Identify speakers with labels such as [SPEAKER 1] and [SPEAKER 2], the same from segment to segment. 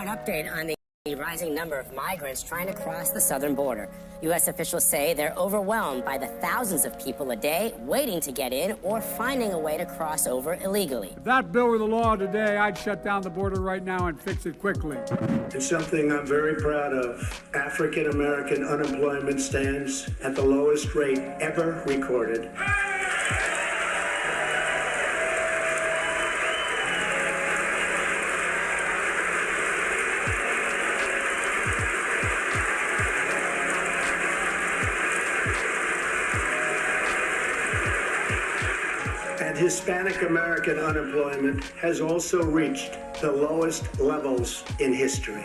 [SPEAKER 1] an update on the rising number of migrants trying to cross the southern border. U.S. officials say they're overwhelmed by the thousands of people a day waiting to get in or finding a way to cross over illegally.
[SPEAKER 2] If that bill were the law today, I'd shut down the border right now and fix it quickly.
[SPEAKER 3] It's something I'm very proud of. African American unemployment stands at the lowest rate ever recorded. And Hispanic American unemployment has also reached the lowest levels in history.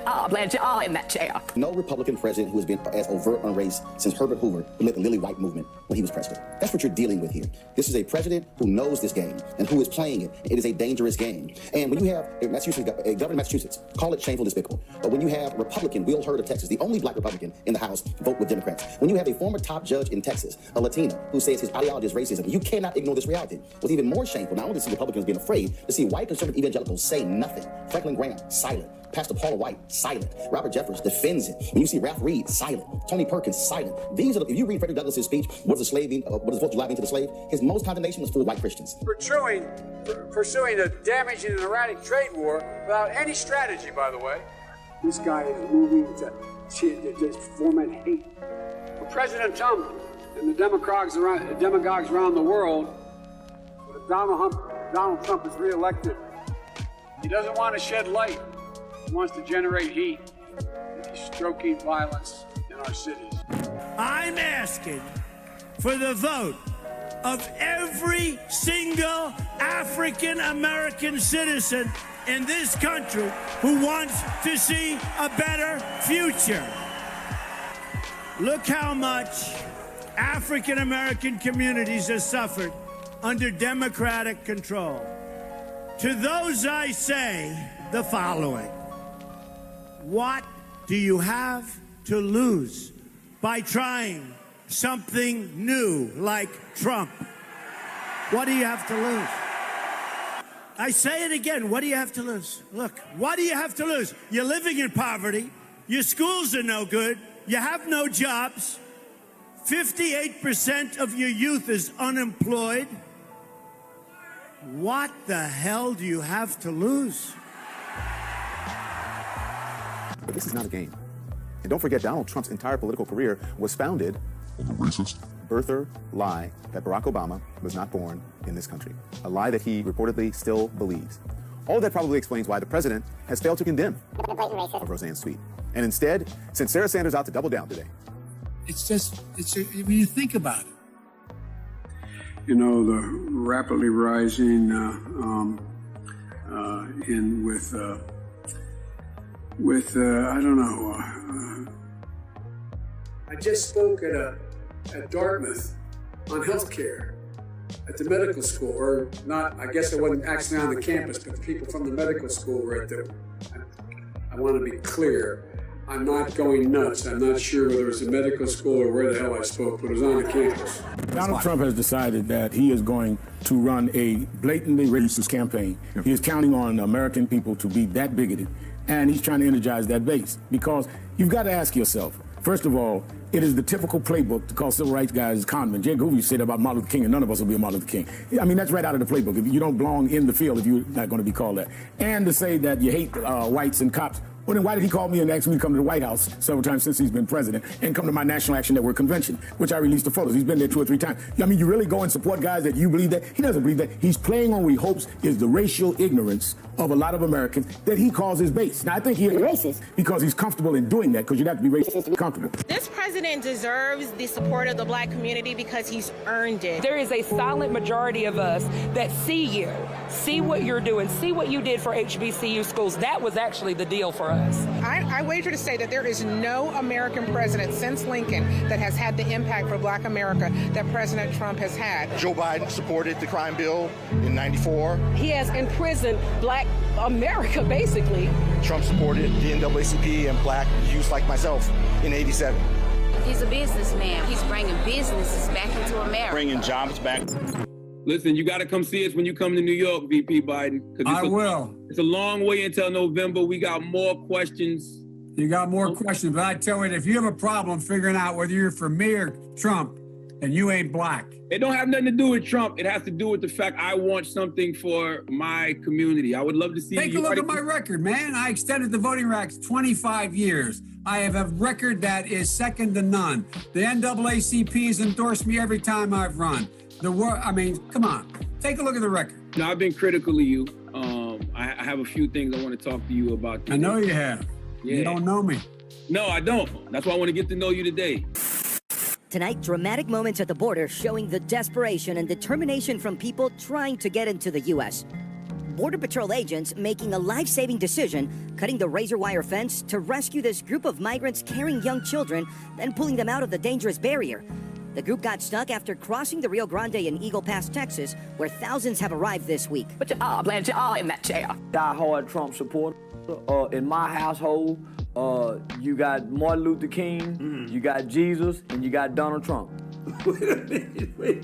[SPEAKER 4] I'm glad you're all in that chair.
[SPEAKER 5] No Republican president who has been as overt on race since Herbert Hoover, who led the Lily White movement when he was president. That's what you're dealing with here. This is a president who knows this game and who is playing it. It is a dangerous game. And when you have a governor of Massachusetts, call it shameful, despicable. But when you have Republican Will Hurd of Texas, the only black Republican in the House, vote with Democrats. When you have a former top judge in Texas, a Latina, who says his ideology is racism, you cannot ignore this reality. What's even more shameful, not only to see Republicans being afraid, to see white conservative evangelicals say nothing. Franklin Graham, silent. Pastor Paula White, silent. Robert Jeffers defends it. When you see Ralph Reed, silent. Tony Perkins, silent. These are if you read Frederick Douglass's speech, what is the 4th of July mean to the slave? His most condemnation was for white Christians.
[SPEAKER 2] Pursuing a damaging and erratic trade war without any strategy, by the way. This guy is moving to foment hate. For President Trump and the demagogues around the world, if Donald Trump is reelected, he doesn't want to shed light. He wants to generate heat. He's stroking violence in our cities.
[SPEAKER 6] I'm asking for the vote of every single African American citizen in this country who wants to see a better future. Look how much African American communities have suffered under Democratic control. To those I say the following. What do you have to lose by trying something new like Trump? What do you have to lose? I say it again, what do you have to lose? Look, what do you have to lose? You're living in poverty, your schools are no good, you have no jobs, 58% of your youth is unemployed. What the hell do you have to lose?
[SPEAKER 7] But this is not a game. And don't forget, Donald Trump's entire political career was founded on the racist birther lie that Barack Obama was not born in this country. A lie that he reportedly still believes. All of that probably explains why the president has failed to condemn of Roseanne's tweet. And instead, sent Sarah Sanders out to double down today.
[SPEAKER 6] When you think about it.
[SPEAKER 2] You know, the rapidly rising I don't know. I just spoke at Dartmouth on healthcare at the medical school, or not. I guess I wasn't actually on the campus, but the people from the medical school were at there. I want to be clear. I'm not going nuts. I'm not sure whether it was a medical school or where the hell I spoke, but it was on the campus.
[SPEAKER 8] Donald Trump has decided that he is going to run a blatantly racist campaign. He is counting on American people to be that bigoted, and he's trying to energize that base. Because you've got to ask yourself, first of all, it is the typical playbook to call civil rights guys conmen. J. Edgar Hoover said about Martin Luther King, and none of us will be a Martin Luther King. I mean, that's right out of the playbook. If you don't belong in the field, if you're not going to be called that. And to say that you hate whites and cops. Well, then why did he call me and ask me to come to the White House several times since he's been president and come to my National Action Network convention, which I released the photos. He's been there 2 or 3 times. I mean, you really go and support guys that you believe that? He doesn't believe that. He's playing on what he hopes is the racial ignorance of a lot of Americans that he calls his base. Now, I think he's racist because he's comfortable in doing that, because you'd have to be racist to be comfortable.
[SPEAKER 9] This president deserves the support of the black community because he's earned it.
[SPEAKER 4] There is a silent majority of us that see you, see what you're doing, see what you did for HBCU schools. That was actually the deal for us.
[SPEAKER 9] I wager to say that there is no American president since Lincoln that has had the impact for black America that President Trump has had.
[SPEAKER 10] Joe Biden supported the crime bill in '94.
[SPEAKER 4] He has imprisoned black America, basically.
[SPEAKER 10] Trump supported the NAACP and black youth like myself in '87.
[SPEAKER 11] He's a businessman. He's bringing businesses back into America.
[SPEAKER 10] Bringing jobs back.
[SPEAKER 12] Listen, you got to come see us when you come to New York, VP Biden.
[SPEAKER 2] I will.
[SPEAKER 12] It's a long way until November. We got more questions.
[SPEAKER 2] You got more questions, but I tell you, if you have a problem figuring out whether you're for me or Trump, and you ain't black.
[SPEAKER 12] It don't have nothing to do with Trump. It has to do with the fact I want something for my community. I would love to see.
[SPEAKER 2] Take a look at my record, man. I extended the voting rights 25 years. I have a record that is second to none. The NAACP has endorsed me every time I've run. Come on. Take a look at the record.
[SPEAKER 12] Now, I've been critical of you. I have a few things I want to talk to you about today.
[SPEAKER 2] I know you have. Yeah. You don't know me.
[SPEAKER 12] No, I don't. That's why I want to get to know you today.
[SPEAKER 13] Tonight, dramatic moments at the border showing the desperation and determination from people trying to get into the U.S. Border Patrol agents making a life-saving decision, cutting the razor wire fence to rescue this group of migrants carrying young children, then pulling them out of the dangerous barrier. The group got stuck after crossing the Rio Grande in Eagle Pass, Texas, where thousands have arrived this week.
[SPEAKER 14] But you are, Blanche, you are in that chair. Die-hard Trump supporter. In my household, you got Martin Luther King, you got Jesus, and you got Donald Trump. Wait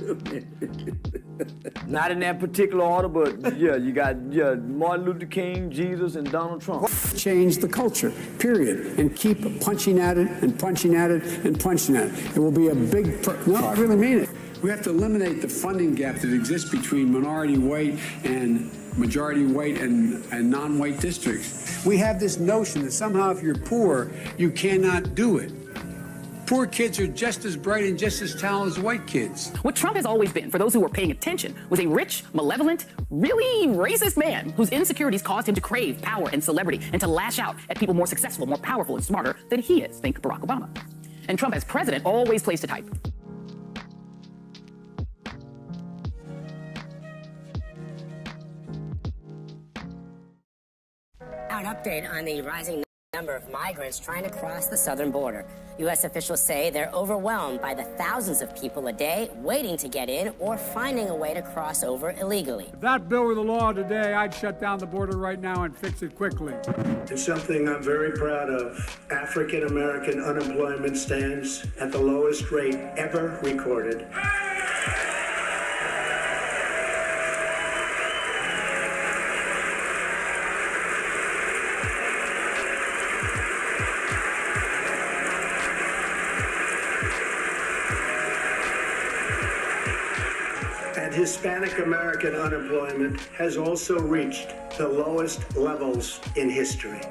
[SPEAKER 14] a minute. Not in that particular order, but you got Martin Luther King, Jesus, and Donald Trump.
[SPEAKER 2] Change the culture, period, and keep punching at it and punching at it and punching at it. It will be a big, no, I really mean it. We have to eliminate the funding gap that exists between minority white and majority white and non-white districts. We have this notion that somehow if you're poor, you cannot do it. Poor kids are just as bright and just as talented as white kids.
[SPEAKER 14] What Trump has always been, for those who were paying attention, was a rich, malevolent, really racist man whose insecurities caused him to crave power and celebrity and to lash out at people more successful, more powerful, and smarter than he is. Think Barack Obama. And Trump as president always plays to type.
[SPEAKER 1] Now an update on the rising number of migrants trying to cross the southern border. U.S. officials say they're overwhelmed by the thousands of people a day waiting to get in or finding a way to cross over illegally.
[SPEAKER 2] If that bill were the law today, I'd shut down the border right now and fix it quickly.
[SPEAKER 3] It's something I'm very proud of. African American unemployment stands at the lowest rate ever recorded. Hispanic American unemployment has also reached the lowest levels in history.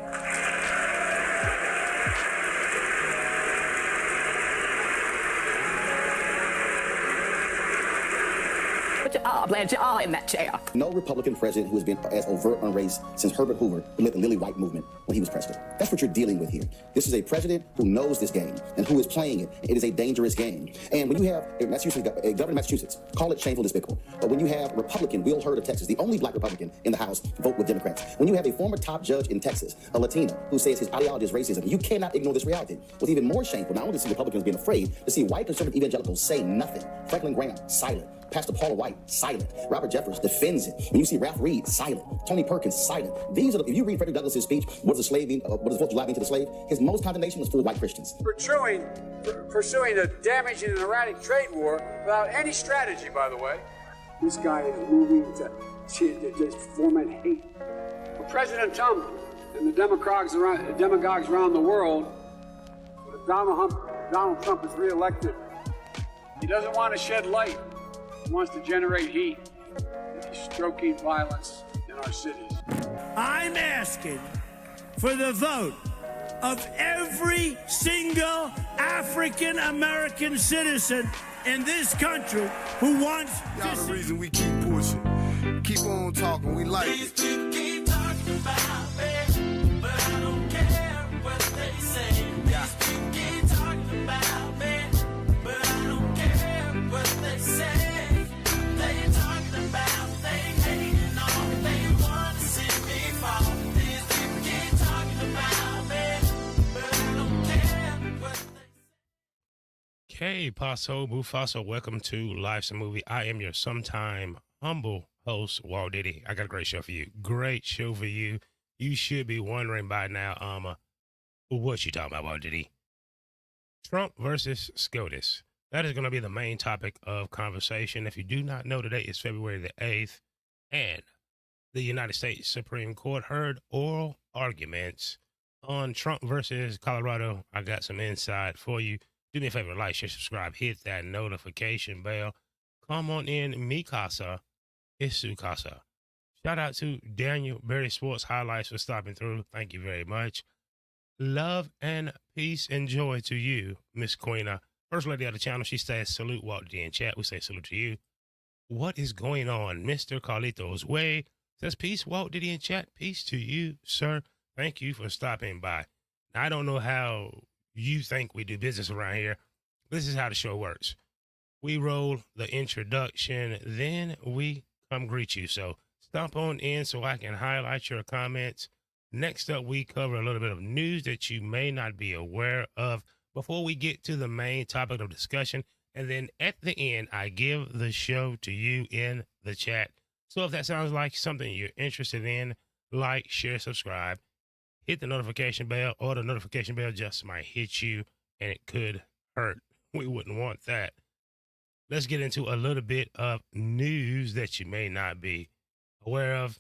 [SPEAKER 14] But you are, Blanche, you are in that chair.
[SPEAKER 5] No Republican president who has been as overt on race since Herbert Hoover, who led the Lily White movement when he was president. That's what you're dealing with here. This is a president who knows this game and who is playing it. It is a dangerous game. And when you have a governor of Massachusetts, call it shameful, despicable. But when you have Republican Will Hurd of Texas, the only black Republican in the House, vote with Democrats. When you have a former top judge in Texas, a Latina, who says his ideology is racism, you cannot ignore this reality. What's even more shameful, not only to see Republicans being afraid, to see white conservative evangelicals say nothing. Franklin Graham, silent. Pastor Paula White, silent. Robert Jeffers defends it. When you see Ralph Reed, silent. Tony Perkins, silent. These are if you read Frederick Douglass's speech, what is the 4th of July mean to the slave? His most condemnation was for white Christians.
[SPEAKER 2] Pursuing a damaging and erratic trade war without any strategy, by the way. This guy is moving to just foment hate. Well, President Trump and the demagogues around the world, if Donald Trump is reelected, he doesn't want to shed light. He wants to generate heat. He's stroking violence in our cities.
[SPEAKER 6] I'm asking for the vote of every single African American citizen in this country who wants
[SPEAKER 15] Y'all the reason we keep pushing. Keep on talking, we like it.
[SPEAKER 16] These people keep talking about me, but I don't care what they say. These people keep talking about me, but I don't care what they say. They talking about, they hating on, they want to see me fall. These people keep talking about me, but I don't care what they say.
[SPEAKER 17] Okay, Paso Mufasa, welcome to Life's a Movie. I am your sometime humble host, Walt Diddy. I got a great show for you. Great show for you. You should be wondering by now, what you talking about, Walt Diddy? Trump versus SCOTUS. That is going to be the main topic of conversation. If you do not know, today is February the 8th, and the United States Supreme Court heard oral arguments on Trump versus Colorado. I got some insight for you. Do me a favor, like, share, subscribe, hit that notification bell. Come on in, mi casa is su casa. Shout out to Daniel Berry Sports Highlights for stopping through. Thank you very much. Love and peace and joy to you, Miss Queena. First lady of the channel, she says, salute Walt D in chat. We say salute to you. What is going on? Mr. Carlitos Way says, peace, Walt Diddy in chat. Peace to you, sir. Thank you for stopping by. Now, I don't know how you think we do business around here. This is how the show works. We roll the introduction, then we come greet you. So stomp on in so I can highlight your comments. Next up, we cover a little bit of news that you may not be aware of before we get to the main topic of discussion. And then at the end, I give the show to you in the chat. So if that sounds like something you're interested in, like, share, subscribe, hit the notification bell, or the notification bell just might hit you and it could hurt. We wouldn't want that. Let's get into a little bit of news that you may not be aware of.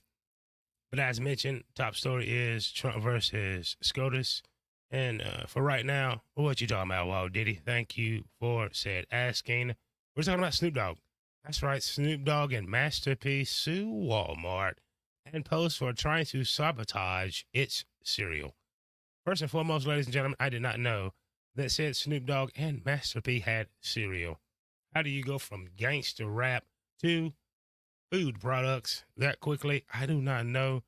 [SPEAKER 17] But as mentioned, top story is Trump versus SCOTUS. And for right now, what you talking about, Walt Diddy? Thank you for asking. We're talking about Snoop Dogg. That's right, Snoop Dogg and Master P sue Walmart and post for trying to sabotage its cereal. First and foremost, ladies and gentlemen, I did not know that said Snoop Dogg and Master P had cereal. How do you go from gangster rap to food products that quickly? I do not know.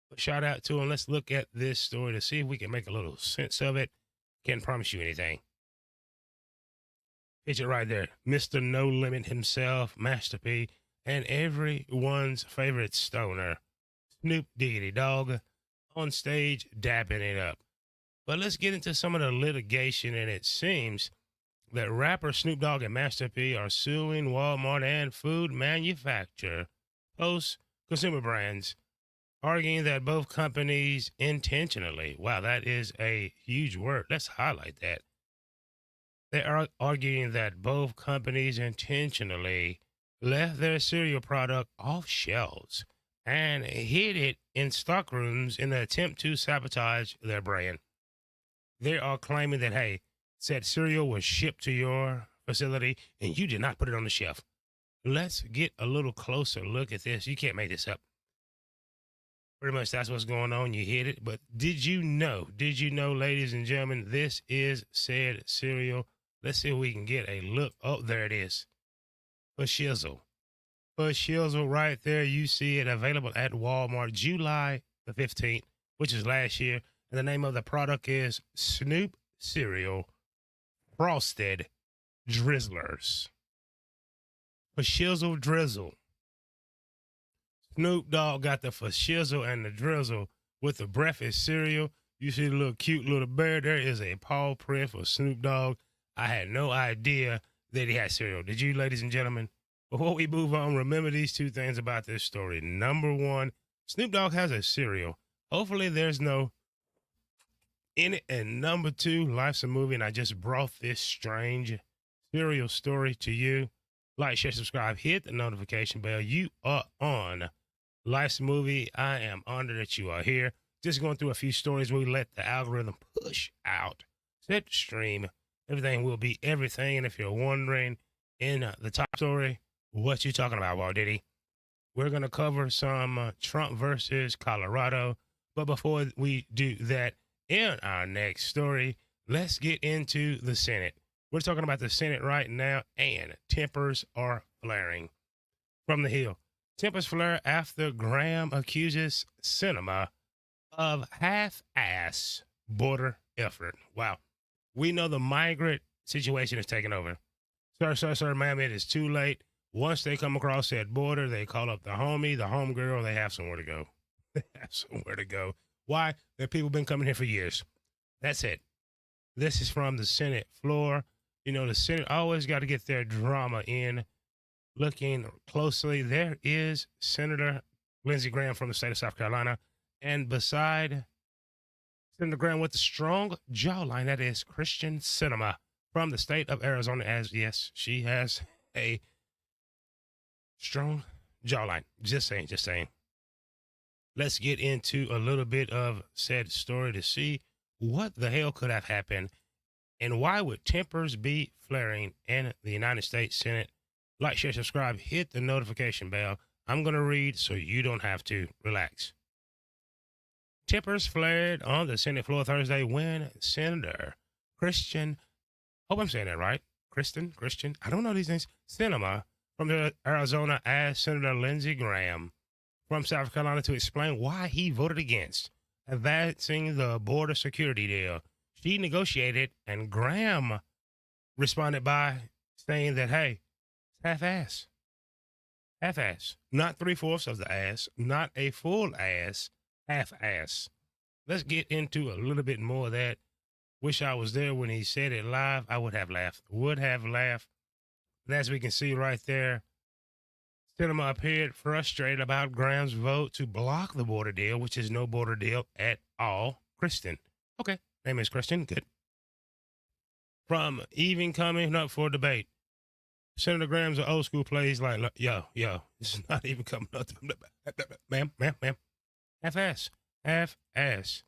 [SPEAKER 17] But shout out to him. Let's look at this story to see if we can make a little sense of it. Can't promise you anything. Picture right there. Mr. No Limit himself, Master P, and everyone's favorite stoner, Snoop Diggity Dogg, on stage dapping it up. But let's get into some of the litigation, and it seems that rapper Snoop Dogg and Master P are suing Walmart and food manufacturer Post Consumer Brands, arguing that both companies intentionally, wow, that is a huge word. Let's highlight that. They are arguing that both companies intentionally left their cereal product off shelves and hid it in stockrooms in an attempt to sabotage their brand. They are claiming that, hey, said cereal was shipped to your facility and you did not put it on the shelf. Let's get a little closer look at this. You can't make this up. Pretty much that's what's going on. You hit it. But did you know, ladies and gentlemen, this is said cereal. Let's see if we can get a look. Oh, there it is. For shizzle right there. You see it available at Walmart July the 15th, which is last year. And the name of the product is Snoop Cereal Frosted Drizzlers. For shizzle drizzle. Snoop Dogg got the for shizzle and the drizzle with the breakfast cereal. You see the little cute little bear. There is a paw print for Snoop Dogg. I had no idea that he had cereal. Did you, ladies and gentlemen? Before we move on, remember these two things about this story. Number one, Snoop Dogg has a cereal. Hopefully there's no in it. And number two, life's a movie, and I just brought this strange cereal story to you. Like, share, subscribe, hit the notification bell. You are on Life's a Movie. I am honored that you are here. Just going through a few stories we let the algorithm push out. Set the stream. Everything will be everything. And if you're wondering, in the top story, what you talking about, Walt Diddy? We're going to cover some Trump versus Colorado. But before we do that, in our next story, let's get into the Senate. We're talking about the Senate right now, and tempers are flaring. From the Hill, tempers flare after Graham accuses Sinema of half-ass border effort. Wow. We know the migrant situation is taking over. Sir, ma'am, it is too late. Once they come across that border, they call up the homie, the homegirl. They have somewhere to go. They have somewhere to go. Why? There people been coming here for years. That's it. This is from the Senate floor. You know, the Senate always got to get their drama in. Looking closely, there is Senator Lindsey Graham from the state of South Carolina. And beside Senator Graham with the strong jawline, that is Christian Sinema from the state of Arizona, as yes, she has a strong jawline. Just saying, just saying. Let's get into a little bit of said story to see what the hell could have happened and why would tempers be flaring in the United States Senate. Like, share, subscribe, hit the notification bell. I'm going to read so you don't have to. Relax. Tempers flared on the Senate floor Thursday when Senator Christian, hope I'm saying that right, Christian, I don't know these names, Sinema from Arizona asked Senator Lindsey Graham from South Carolina to explain why he voted against advancing the border security deal she negotiated, and Graham responded by saying that, hey, it's half-ass. Half-ass. Not 3/4 of the ass, not a full ass, half-ass. Let's get into a little bit more of that. Wish I was there when he said it live. I would have laughed. Would have laughed. And as we can see right there, Sinema appeared frustrated about Graham's vote to block the border deal, which is no border deal at all. Kristen. Okay. Name is Kristen. Good. From even coming up for debate, Senator Graham's an old school plays like, yo, this is not even coming up. Ma'am. Half-ass. Half-ass.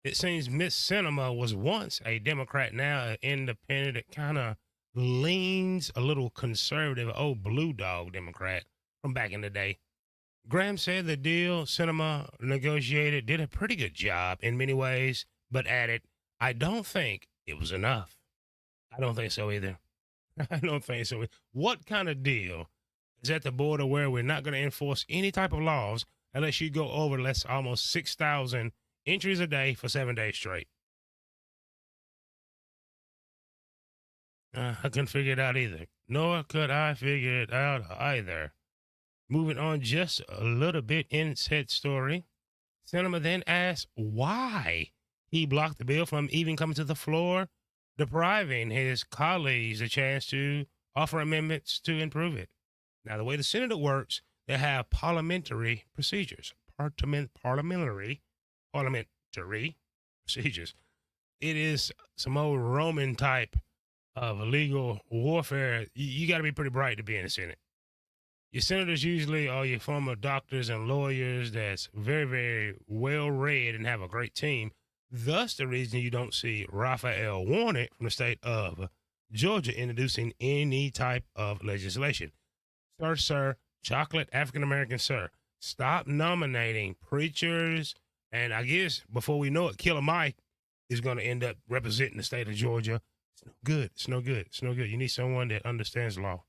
[SPEAKER 17] It seems Miss Sinema was once a Democrat, now an independent. It kind of leans a little conservative, old blue dog Democrat from back in the day. Graham said the deal Sinema negotiated did a pretty good job in many ways, but added, I don't think it was enough. I don't think so either. I don't think so. What kind of deal is at the border where we're not going to enforce any type of laws unless you go over less almost 6,000 entries a day for 7 days straight? I couldn't figure it out either. Nor could I figure it out either. Moving on just a little bit in said story, Sinema then asked why he blocked the bill from even coming to the floor, depriving his colleagues a chance to offer amendments to improve it. Now, the way the Senate works, they have parliamentary procedures. Parliamentary procedures. It is some old Roman type of legal warfare. You got to be pretty bright to be in the Senate. Your senators usually are your former doctors and lawyers that's very, very well read and have a great team. Thus, the reason you don't see Raphael Warnock from the state of Georgia introducing any type of legislation. Sir, chocolate African-American, sir, stop nominating preachers. And I guess before we know it, Killer Mike is going to end up representing the state of Georgia. It's no good. It's no good. It's no good. You need someone that understands law.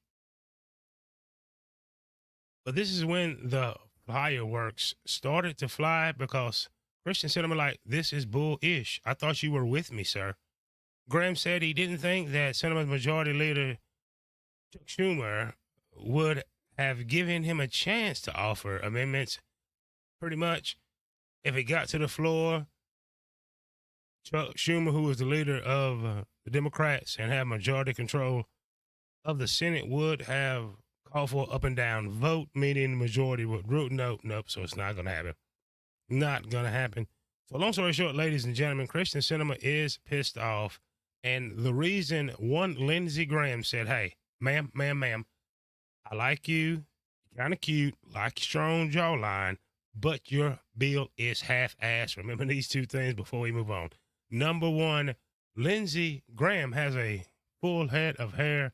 [SPEAKER 17] But this is when the fireworks started to fly because Christian Sinema like, this is bull-ish. I thought you were with me, sir. Graham said he didn't think that Senate Majority Leader Chuck Schumer would have given him a chance to offer amendments. Pretty much, if it got to the floor, Chuck Schumer, who was the leader of the Democrats and had majority control of the Senate, would have called for up and down vote, meaning the majority would rule. Nope. So it's not going to happen. Not going to happen. So long story short, ladies and gentlemen, Christian Sinema is pissed off. And the reason one Lindsey Graham said, hey, ma'am, I like you. You're kind of cute, like your strong jawline, but your bill is half-assed. Remember these two things before we move on. Number one, Lindsey Graham has a full head of hair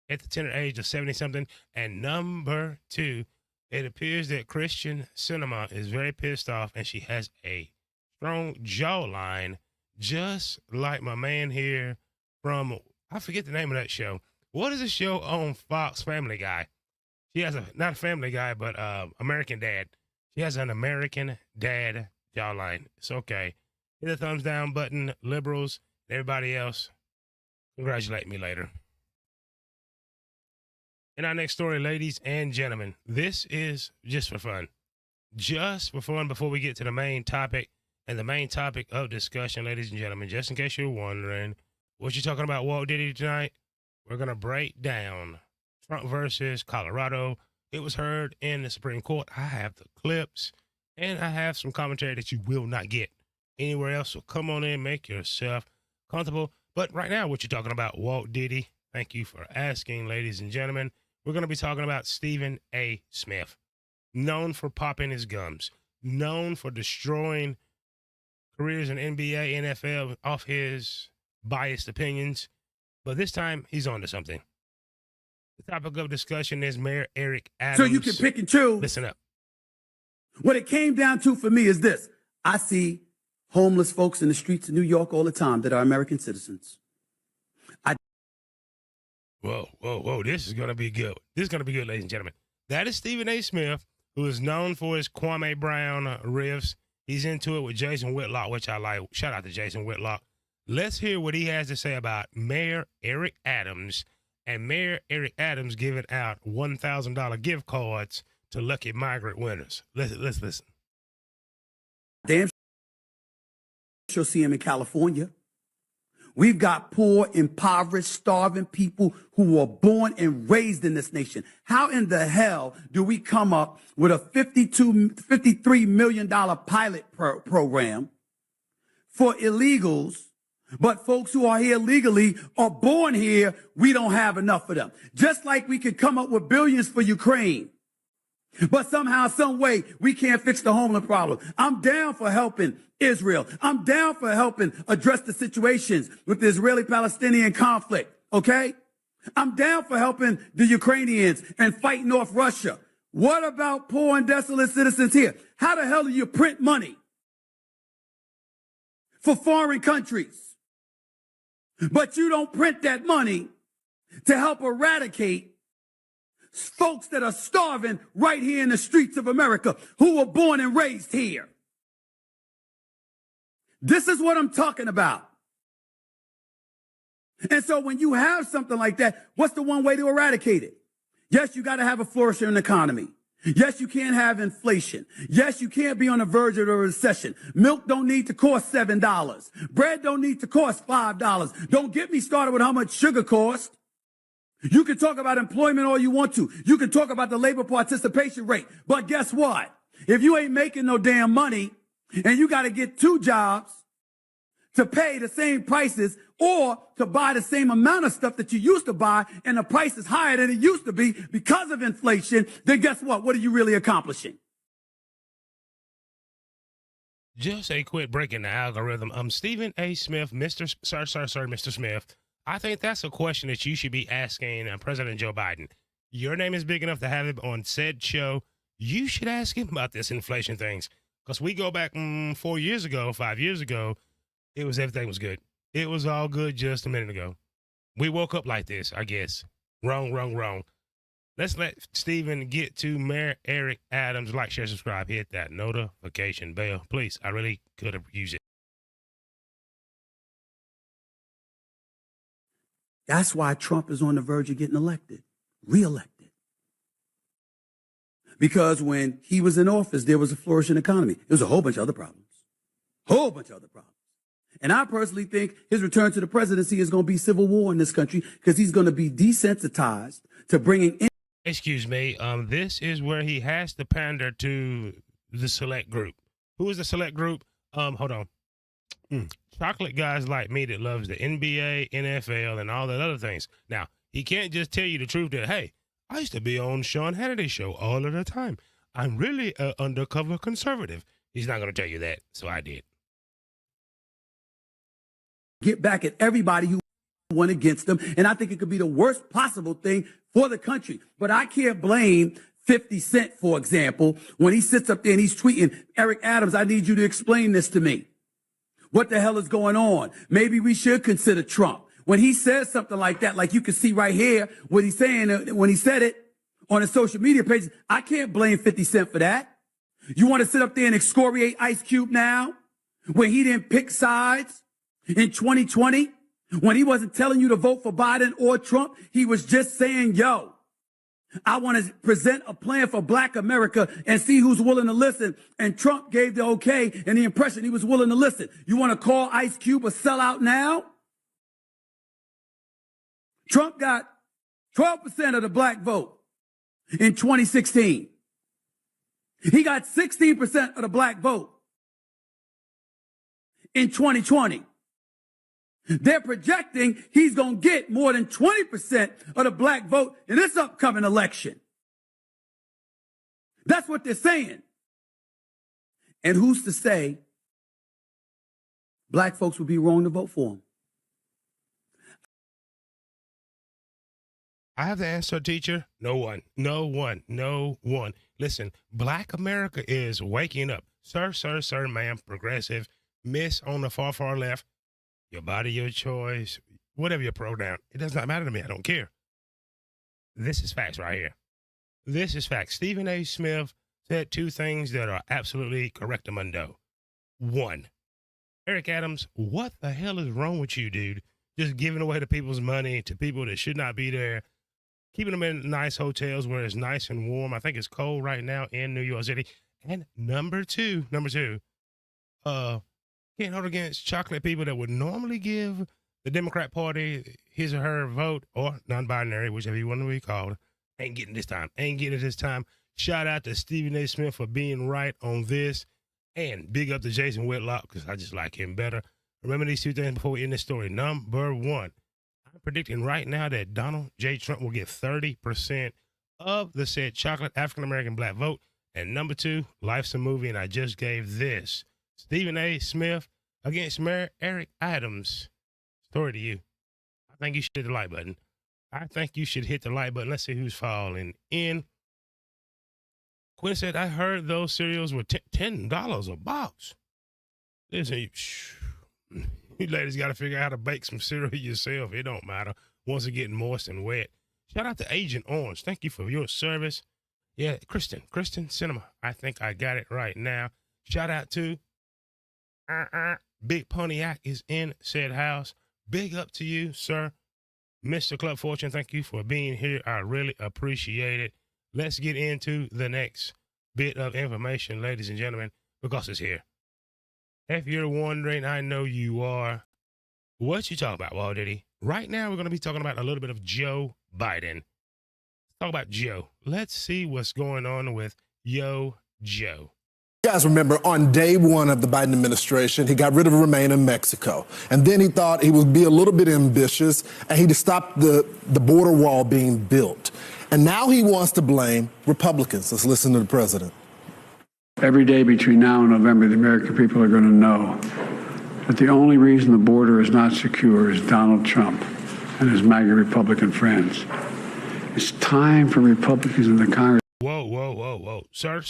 [SPEAKER 17] at the tender age of 70-something. And number two, it appears that Christian Sinema is very pissed off and she has a strong jawline, just like my man here from, I forget the name of that show. What is the show on Fox? Family Guy. She has not a Family Guy, but American Dad. She has an American Dad jawline. It's okay. Hit the thumbs down button, liberals, everybody else. Congratulate me later. In our next story, ladies and gentlemen, this is just for fun. Just for fun before we get to the main topic. And the main topic of discussion, ladies and gentlemen, just in case you're wondering, what you talking about, Walt Diddy, tonight? We're going to break down Trump versus Colorado. It was heard in the Supreme Court. I have the clips, and I have some commentary that you will not get anywhere else. So come on in, make yourself comfortable. But right now, what you're talking about, Walt Diddy, thank you for asking, ladies and gentlemen. We're going to be talking about Stephen A. Smith, known for popping his gums, known for destroying careers in NBA, NFL off his biased opinions. But this time, he's on to something. The topic of discussion is Mayor Eric Adams.
[SPEAKER 18] So you can pick and choose.
[SPEAKER 17] Listen up.
[SPEAKER 18] What it came down to for me is this. I see homeless folks in the streets of New York all the time that are American citizens.
[SPEAKER 17] Whoa. This is going to be good. This is going to be good, ladies and gentlemen. That is Stephen A. Smith, who is known for his Kwame Brown riffs. He's into it with Jason Whitlock, which I like. Shout out to Jason Whitlock. Let's hear what he has to say about Mayor Eric Adams and Mayor Eric Adams giving out $1,000 gift cards to lucky migrant winners. Let's listen.
[SPEAKER 18] Damn sure see him in California. We've got poor, impoverished, starving people who were born and raised in this nation. How in the hell do we come up with a $53 million pilot program for illegals, but folks who are here legally are born here, we don't have enough of them? Just like we could come up with billions for Ukraine, but somehow, some way, we can't fix the homeless problem. I'm down for helping Israel. I'm down for helping address the situations with the Israeli-Palestinian conflict, okay? I'm down for helping the Ukrainians and fighting off Russia. What about poor and desolate citizens here? How the hell do you print money for foreign countries, but you don't print that money to help eradicate folks that are starving right here in the streets of America, who were born and raised here? This is what I'm talking about. And so when you have something like that, what's the one way to eradicate it? Yes, you got to have a flourishing economy. Yes, you can't have inflation. Yes, you can't be on the verge of a recession. Milk don't need to cost $7. Bread don't need to cost $5. Don't get me started with how much sugar costs. You can talk about employment all you want to. You can talk about the labor participation rate. But guess what? If you ain't making no damn money and you got to get 2 jobs to pay the same prices or to buy the same amount of stuff that you used to buy, and the price is higher than it used to be because of inflation, then guess what? What are you really accomplishing?
[SPEAKER 17] Just a quick break in the algorithm. Stephen A. Smith, Mr. Smith. I think that's a question that you should be asking President Joe Biden. Your name is big enough to have him on said show. You should ask him about this inflation things. Because we go back 4 years ago, 5 years ago, everything was good. It was all good just a minute ago. We woke up like this, I guess. Wrong. Let's let Stephen get to Mayor Eric Adams. Like, share, subscribe, hit that notification bell. Please, I really could have used it.
[SPEAKER 18] That's why Trump is on the verge of getting reelected. Because when he was in office, there was a flourishing economy. There was a whole bunch of other problems. And I personally think his return to the presidency is going to be civil war in this country, because he's going to be desensitized to bringing in.
[SPEAKER 17] Excuse me. This is where he has to pander to the select group. Who is the select group? Hold on. Chocolate guys like me that loves the NBA, NFL, and all that other things. Now, he can't just tell you the truth that, hey, I used to be on Sean Hannity's show all of the time. I'm really an undercover conservative. He's not going to tell you that, so I did.
[SPEAKER 18] Get back at everybody who went against them, and I think it could be the worst possible thing for the country. But I can't blame 50 Cent, for example, when he sits up there and he's tweeting, Eric Adams, I need you to explain this to me. What the hell is going on? Maybe we should consider Trump. When he says something like that, like you can see right here, what he's saying when he said it on his social media pages, I can't blame 50 Cent for that. You want to sit up there and excoriate Ice Cube now when he didn't pick sides in 2020, when he wasn't telling you to vote for Biden or Trump? He was just saying, yo, I want to present a plan for Black America and see who's willing to listen. And Trump gave the okay and the impression he was willing to listen. You want to call Ice Cube a sellout now? Trump got 12% of the Black vote in 2016. He got 16% of the Black vote in 2020. They're projecting he's going to get more than 20% of the black vote in this upcoming election. That's what they're saying. And who's to say black folks would be wrong to vote for him?
[SPEAKER 17] I have the answer, teacher. No one. No one. No one. Listen, black America is waking up. Sir, sir, sir, ma'am, progressive, miss on the far, far left, your body, your choice, whatever your pronoun. It does not matter to me. I don't care. This is facts right here. This is facts. Stephen A. Smith said two things that are absolutely correctamundo. One, Eric Adams, what the hell is wrong with you, dude? Just giving away the people's money to people that should not be there, keeping them in nice hotels where it's nice and warm. I think it's cold right now in New York City. And number two, can't hold against chocolate people that would normally give the Democrat Party his or her vote, or non-binary, whichever you want to be called. Ain't getting this time. Ain't getting it this time. Shout out to Stephen A. Smith for being right on this. And big up to Jason Whitlock, because I just like him better. Remember these two things before we end this story. Number one, I'm predicting right now that Donald J. Trump will get 30% of the said chocolate African-American black vote. And number two, life's a movie, and I just gave this. Stephen A. Smith against Mayor Eric Adams. Story to you. I think you should hit the like button. I think you should hit the like button. Let's see who's falling in. Quinn said, I heard those cereals were $10 a box. Listen, you ladies got to figure out how to bake some cereal yourself. It don't matter once it gets moist and wet. Shout out to Agent Orange. Thank you for your service. Yeah, Kristen Cinema. I think I got it right now. Shout out to Big Pontiac is in said house. Big up to you, sir. Mr. Club Fortune, thank you for being here. I really appreciate it. Let's get into the next bit of information, ladies and gentlemen, because it's here. If you're wondering, I know you are. What you talking about, Walt Diddy? Right now, we're going to be talking about a little bit of Joe Biden. Let's talk about Joe. Let's see what's going on with Joe.
[SPEAKER 19] You guys remember on day one of the Biden administration, he got rid of Remain in Mexico. And then he thought he would be a little bit ambitious and he'd stop the border wall being built. And now he wants to blame Republicans. Let's listen to the president.
[SPEAKER 2] Every day between now and November, the American people are going to know that the only reason the border is not secure is Donald Trump and his MAGA Republican friends. It's time for Republicans in the Congress.
[SPEAKER 17] Whoa. Sir.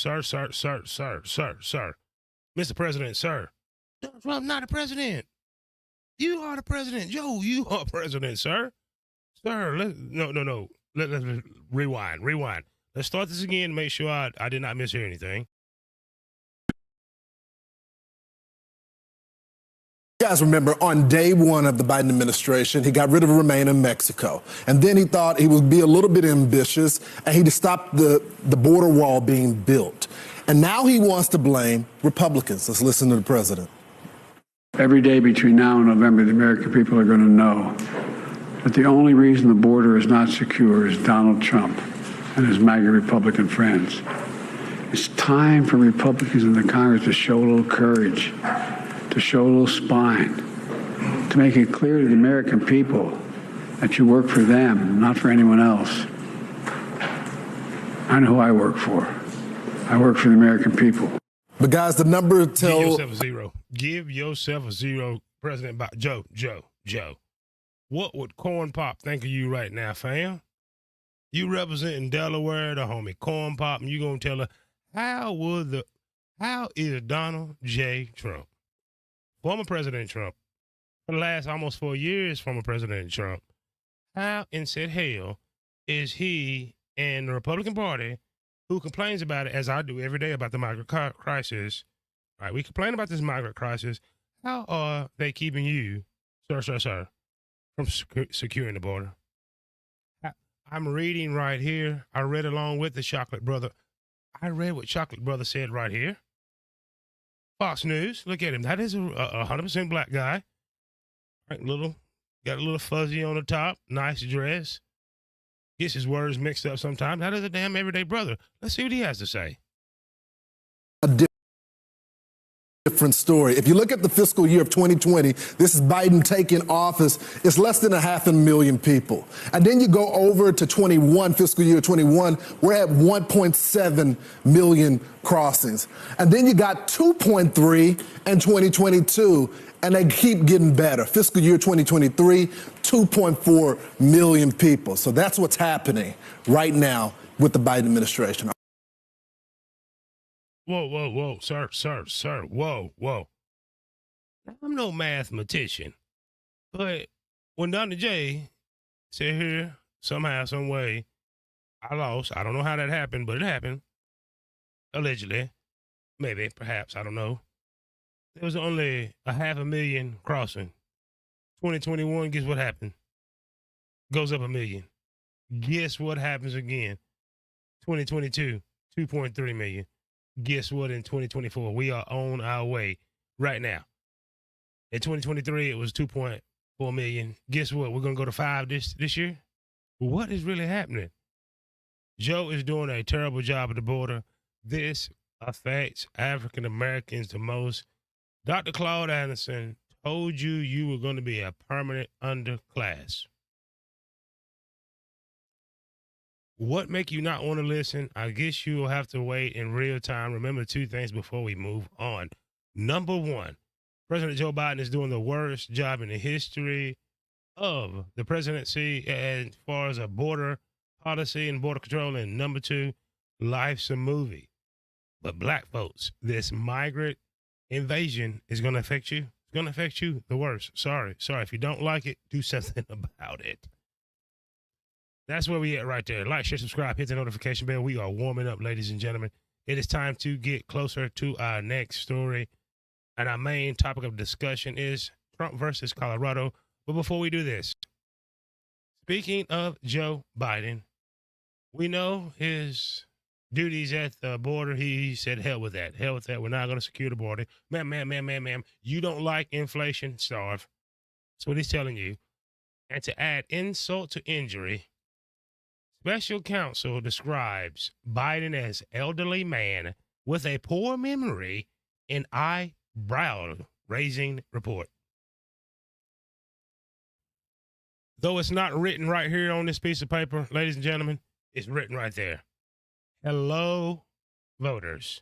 [SPEAKER 17] Mr. President, sir. Donald Trump not the president. You are the president. Joe, you are president, sir. Sir, no. Let's rewind. Let's start this again to make sure I did not mishear anything.
[SPEAKER 19] You guys remember on day one of the Biden administration, he got rid of Remain in Mexico. And then he thought he would be a little bit ambitious and he'd stop the border wall being built. And now he wants to blame Republicans. Let's listen to the president.
[SPEAKER 2] Every day between now and November, the American people are going to know that the only reason the border is not secure is Donald Trump and his MAGA Republican friends. It's time for Republicans in the Congress to show a little courage, to show a little spine, to make it clear to the American people that you work for them, not for anyone else. I know who I work for. I work for the American people.
[SPEAKER 19] But guys, the number
[SPEAKER 17] Give yourself a zero. Give yourself a zero, President Joe. What would Corn Pop think of you right now, fam? You representing Delaware, the homie Corn Pop, and you gonna tell her how is Donald J. Trump, former President Trump, for the last almost 4 years, former President Trump, how in said hell is he and the Republican Party, who complains about it, as I do every day, about the migrant crisis, right? We complain about this migrant crisis. How are they keeping you, sir, from securing the border? I'm reading right here. I read along with the Chocolate Brother. I read what Chocolate Brother said right here. Fox News, look at him. That is a 100% black guy. Right, got a little fuzzy on the top, nice dress. Gets his words mixed up sometimes. That is a damn everyday brother. Let's see what he has to say.
[SPEAKER 19] different story. If you look at the fiscal year of 2020, this is Biden taking office, it's less than 500,000 people. And then you go over to 21, fiscal year 21, we're at 1.7 million crossings. And then you got 2.3 in 2022, and they keep getting better. Fiscal year 2023, 2.4 million people. So that's what's happening right now with the Biden administration.
[SPEAKER 17] Whoa, sir, whoa. I'm no mathematician, but when Dr. J said here, somehow, some way, I lost. I don't know how that happened, but it happened. Allegedly. Maybe, perhaps, I don't know. There was only 500,000 crossing. 2021, guess what happened? Goes up 1 million. Guess what happens again? 2022, 2.3 million. Guess what? In 2024, we are on our way right now. In 2023, it was 2.4 million. Guess what? We're going to go to 5 this year. What is really happening? Joe is doing a terrible job at the border. This affects African Americans the most. Dr. Claude Anderson told you were going to be a permanent underclass. What make you not want to listen? I guess you will have to wait in real time. Remember 2 things before we move on. Number 1, President Joe Biden is doing the worst job in the history of the presidency as far as a border policy and border control. And number 2, life's a movie. But black folks, this migrant invasion is going to affect you. It's going to affect you the worst. Sorry. If you don't like it, do something about it. That's where we at right there. Like, share, subscribe, hit the notification bell. We are warming up, ladies and gentlemen. It is time to get closer to our next story. And our main topic of discussion is Trump versus Colorado. But before we do this, speaking of Joe Biden, we know his duties at the border. He said, hell with that. We're not going to secure the border. Ma'am. You don't like inflation, starve. That's what he's telling you. And to add insult to injury, special counsel describes Biden as elderly man with a poor memory in eyebrow-raising report. Though it's not written right here on this piece of paper, ladies and gentlemen, it's written right there. Hello, voters.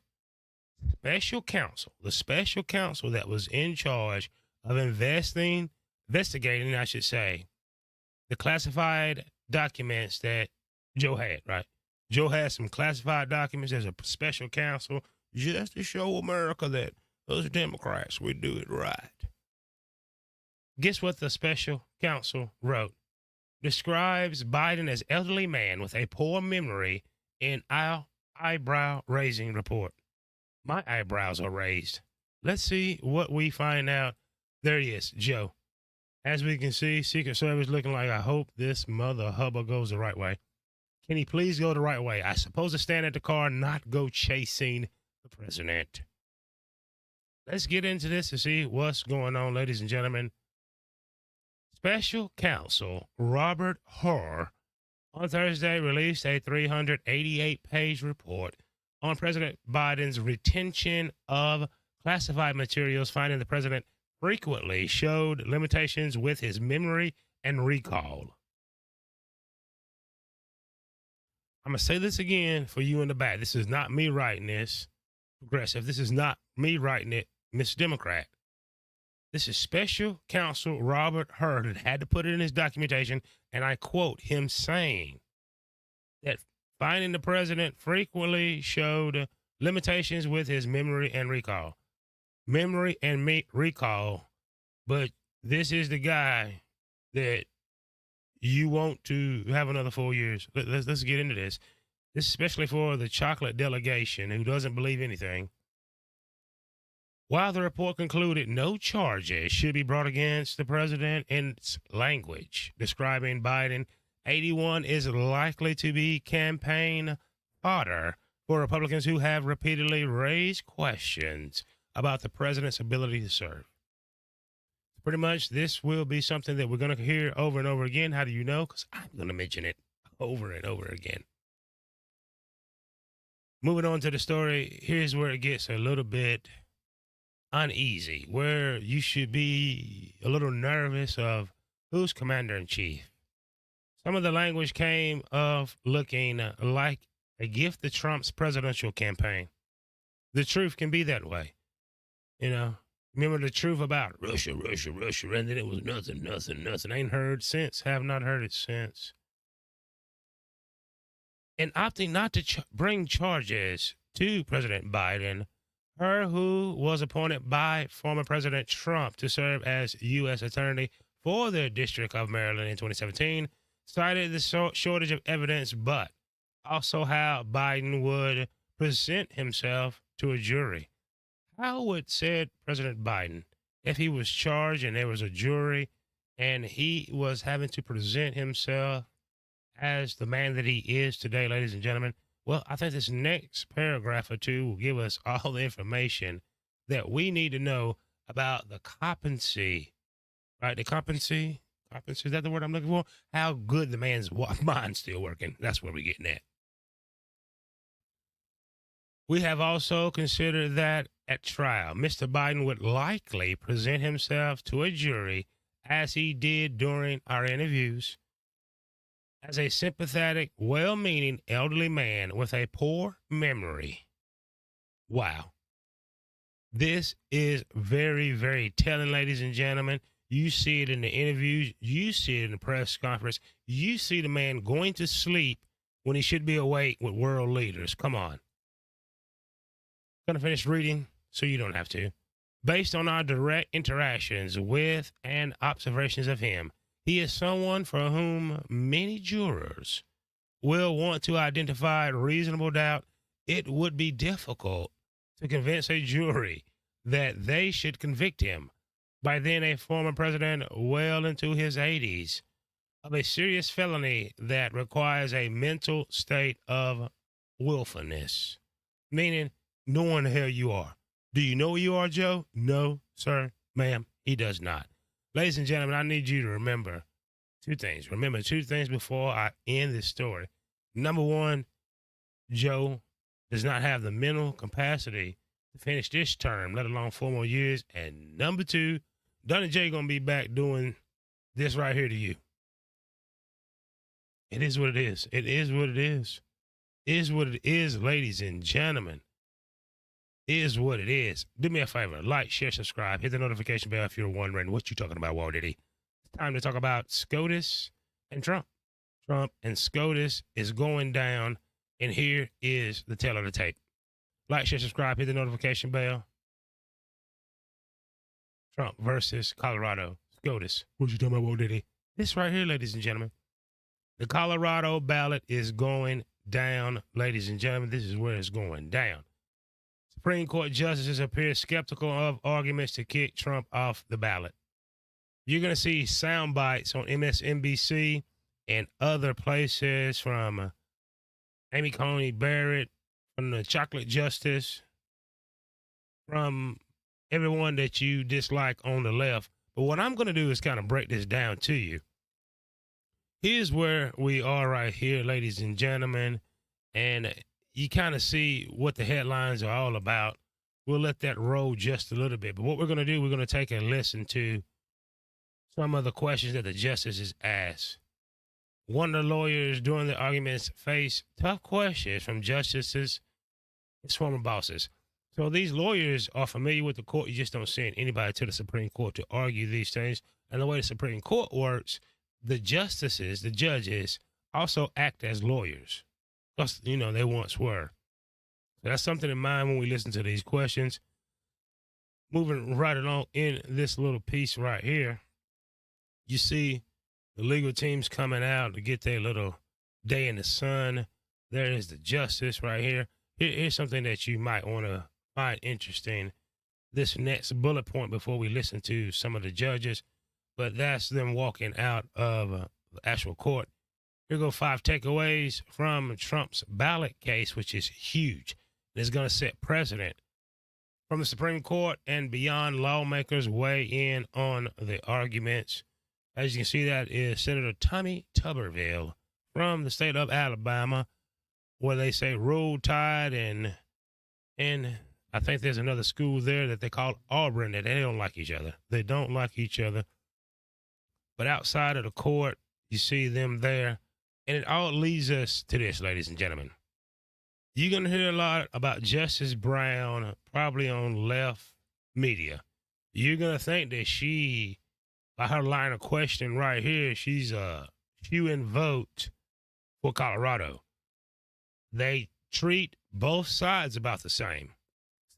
[SPEAKER 17] Special counsel, the special counsel that was in charge of investigating, I should say, the classified documents that Joe had, right? Joe had some classified documents as a special counsel just to show America that those Democrats would do it right. Guess what the special counsel wrote? Describes Biden as elderly man with a poor memory in our eyebrow-raising report. My eyebrows are raised. Let's see what we find out. There he is, Joe. As we can see, Secret Service looking like, I hope this mother hubba goes the right way. Can he please go the right way? I suppose to stand at the car, not go chasing the president. Let's get into this to see what's going on, ladies and gentlemen. Special counsel Robert Hur on Thursday released a 388-page report on President Biden's retention of classified materials, finding the president frequently showed limitations with his memory and recall. I'm going to say this again for you in the back. This is not me writing this, Progressive. This is not me writing it, Miss Democrat. This is special counsel Robert Hur that had to put it in his documentation, and I quote him saying that finding the president frequently showed limitations with his memory and recall. Memory and recall, but this is the guy that you want to have another 4 years. Let's get into this. This is especially for the chocolate delegation who doesn't believe anything. While the report concluded no charges should be brought against the president in its language, describing Biden, 81 is likely to be campaign fodder for Republicans who have repeatedly raised questions about the president's ability to serve. Pretty much this will be something that we're going to hear over and over again. How do you know? Because I'm going to mention it over and over again. Moving on to the story, here's where it gets a little bit uneasy, where you should be a little nervous of who's commander in chief. Some of the language came of looking like a gift to Trump's presidential campaign. The truth can be that way. You know, remember the truth about Russia, and then it was nothing. Ain't heard since, have not heard it since. And opting not to bring charges to President Biden, her who was appointed by former President Trump to serve as U.S. Attorney for the District of Maryland in 2017, cited the shortage of evidence, but also how Biden would present himself to a jury. How would said President Biden, if he was charged and there was a jury and he was having to present himself as the man that he is today, ladies and gentlemen? Well, I think this next paragraph or two will give us all the information that we need to know about the competency, right? The competency, is that the word I'm looking for? How good the man's mind's still working. That's what we're getting at. We have also considered that at trial, Mr. Biden would likely present himself to a jury, as he did during our interviews, as a sympathetic, well-meaning elderly man with a poor memory. Wow. This is very, very telling, ladies and gentlemen. You see it in the interviews. You see it in the press conference. You see the man going to sleep when he should be awake with world leaders. Come on. Going to finish reading so you don't have to. Based on our direct interactions with and observations of him, he is someone for whom many jurors will want to identify reasonable doubt. It would be difficult to convince a jury that they should convict him, by then a former president well into his 80s, of a serious felony that requires a mental state of willfulness, meaning knowing the hell you are. Do you know who you are, Joe? No, sir, ma'am, he does not. Ladies and gentlemen, I need you to remember two things. Remember two things before I end this story. Number one, Joe does not have the mental capacity to finish this term, let alone 4 more years. And number two, Donnie J going to be back doing this right here to you. It is what it is. It is what it is. It is what it is, ladies and gentlemen. Is what it is. Do me a favor. Like, share, subscribe. Hit the notification bell if you're wondering what you talking about, Walt Diddy. It's time to talk about SCOTUS and Trump. Trump and SCOTUS is going down, and here is the tail of the tape. Like, share, subscribe. Hit the notification bell. Trump versus Colorado. SCOTUS. What you talking about, Walt Diddy? This right here, ladies and gentlemen. The Colorado ballot is going down, ladies and gentlemen. This is where it's going down. Supreme Court justices appear skeptical of arguments to kick Trump off the ballot. You're going to see sound bites on MSNBC and other places from Amy Coney Barrett, from the Chocolate Justice, from everyone that you dislike on the left. But what I'm going to do is kind of break this down to you. Here's where we are right here, ladies and gentlemen, and you kind of see what the headlines are all about. We'll let that roll just a little bit. But what we're going to do, we're going to take a listen to some of the questions that the justices asked. One of the lawyers during the arguments faced tough questions from justices, his former bosses. So these lawyers are familiar with the court. You just don't send anybody to the Supreme Court to argue these things. And the way the Supreme Court works, the justices, the judges, also act as lawyers. Because, you know, they once were. So that's something in mind when we listen to these questions. Moving right along in this little piece right here, you see the legal teams coming out to get their little day in the sun. There is the justice right here. Here's something that you might want to find interesting. This next bullet point before we listen to some of the judges, but that's them walking out of the actual court. Here go 5 takeaways from Trump's ballot case, which is huge. It's going to set precedent. From the Supreme Court and beyond, lawmakers weigh in on the arguments. As you can see, that is Senator Tommy Tuberville from the state of Alabama, where they say roll tide and I think there's another school there that they call Auburn that they don't like each other. They don't like each other. But outside of the court, you see them there. And it all leads us to this, ladies and gentlemen. You're going to hear a lot about Justice Brown, probably on left media. You're going to think that she, by her line of question right here, she's a shoo-in vote for Colorado. They treat both sides about the same.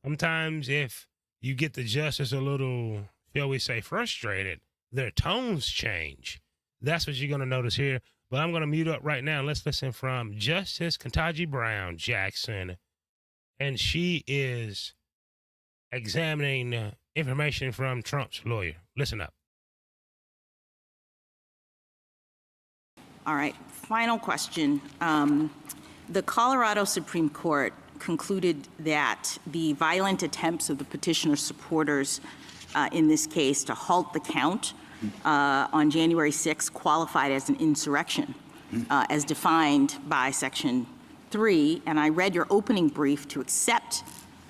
[SPEAKER 17] Sometimes if you get the justice a little, shall we say, frustrated, their tones change. That's what you're going to notice here. But I'm going to mute up right now. Let's listen from Justice Ketanji Brown Jackson. And she is examining information from Trump's lawyer. Listen up.
[SPEAKER 20] All right, final question. The Colorado Supreme Court concluded that the violent attempts of the petitioner's supporters in this case to halt the count on January 6th qualified as an insurrection as defined by Section 3. And I read your opening brief to accept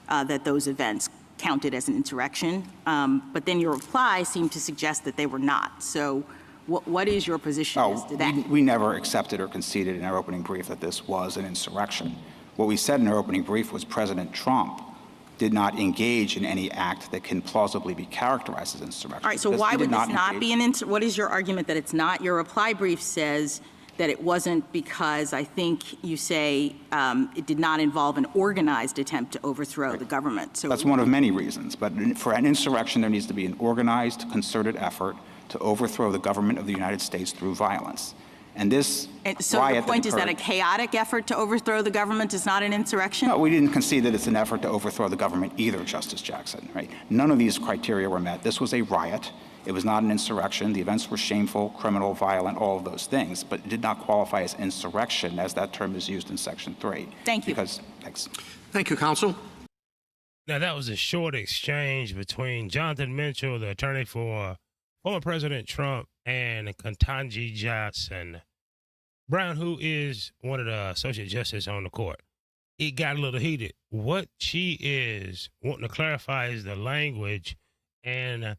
[SPEAKER 20] that those events counted as an insurrection, but then your reply seemed to suggest that they were not. So what is your position as to that?
[SPEAKER 21] We never accepted or conceded in our opening brief that this was an insurrection. What we said in our opening brief was President Trump did not engage in any act that can plausibly be characterized as insurrection.
[SPEAKER 20] All right, so why would this not be an insurrection? What is your argument that it's not? Your reply brief says that it wasn't because I think you say it did not involve an organized attempt to overthrow the government. So
[SPEAKER 21] that's one of many reasons, but for an insurrection there needs to be an organized, concerted effort to overthrow the government of the United States through violence. And this
[SPEAKER 20] so the point is that a chaotic effort to overthrow the government is not an insurrection?
[SPEAKER 21] No, we didn't concede that it's an effort to overthrow the government either, Justice Jackson, right? None of these criteria were met. This was a riot. It was not an insurrection. The events were shameful, criminal, violent, all of those things, but it did not qualify as insurrection as that term is used in Section 3.
[SPEAKER 20] Thank you.
[SPEAKER 21] Thanks.
[SPEAKER 22] Thank you, counsel.
[SPEAKER 17] Now, that was a short exchange between Jonathan Mitchell, the attorney for former President Trump, and Ketanji Jackson Brown, who is one of the associate justices on the court. It got a little heated. What she is wanting to clarify is the language, and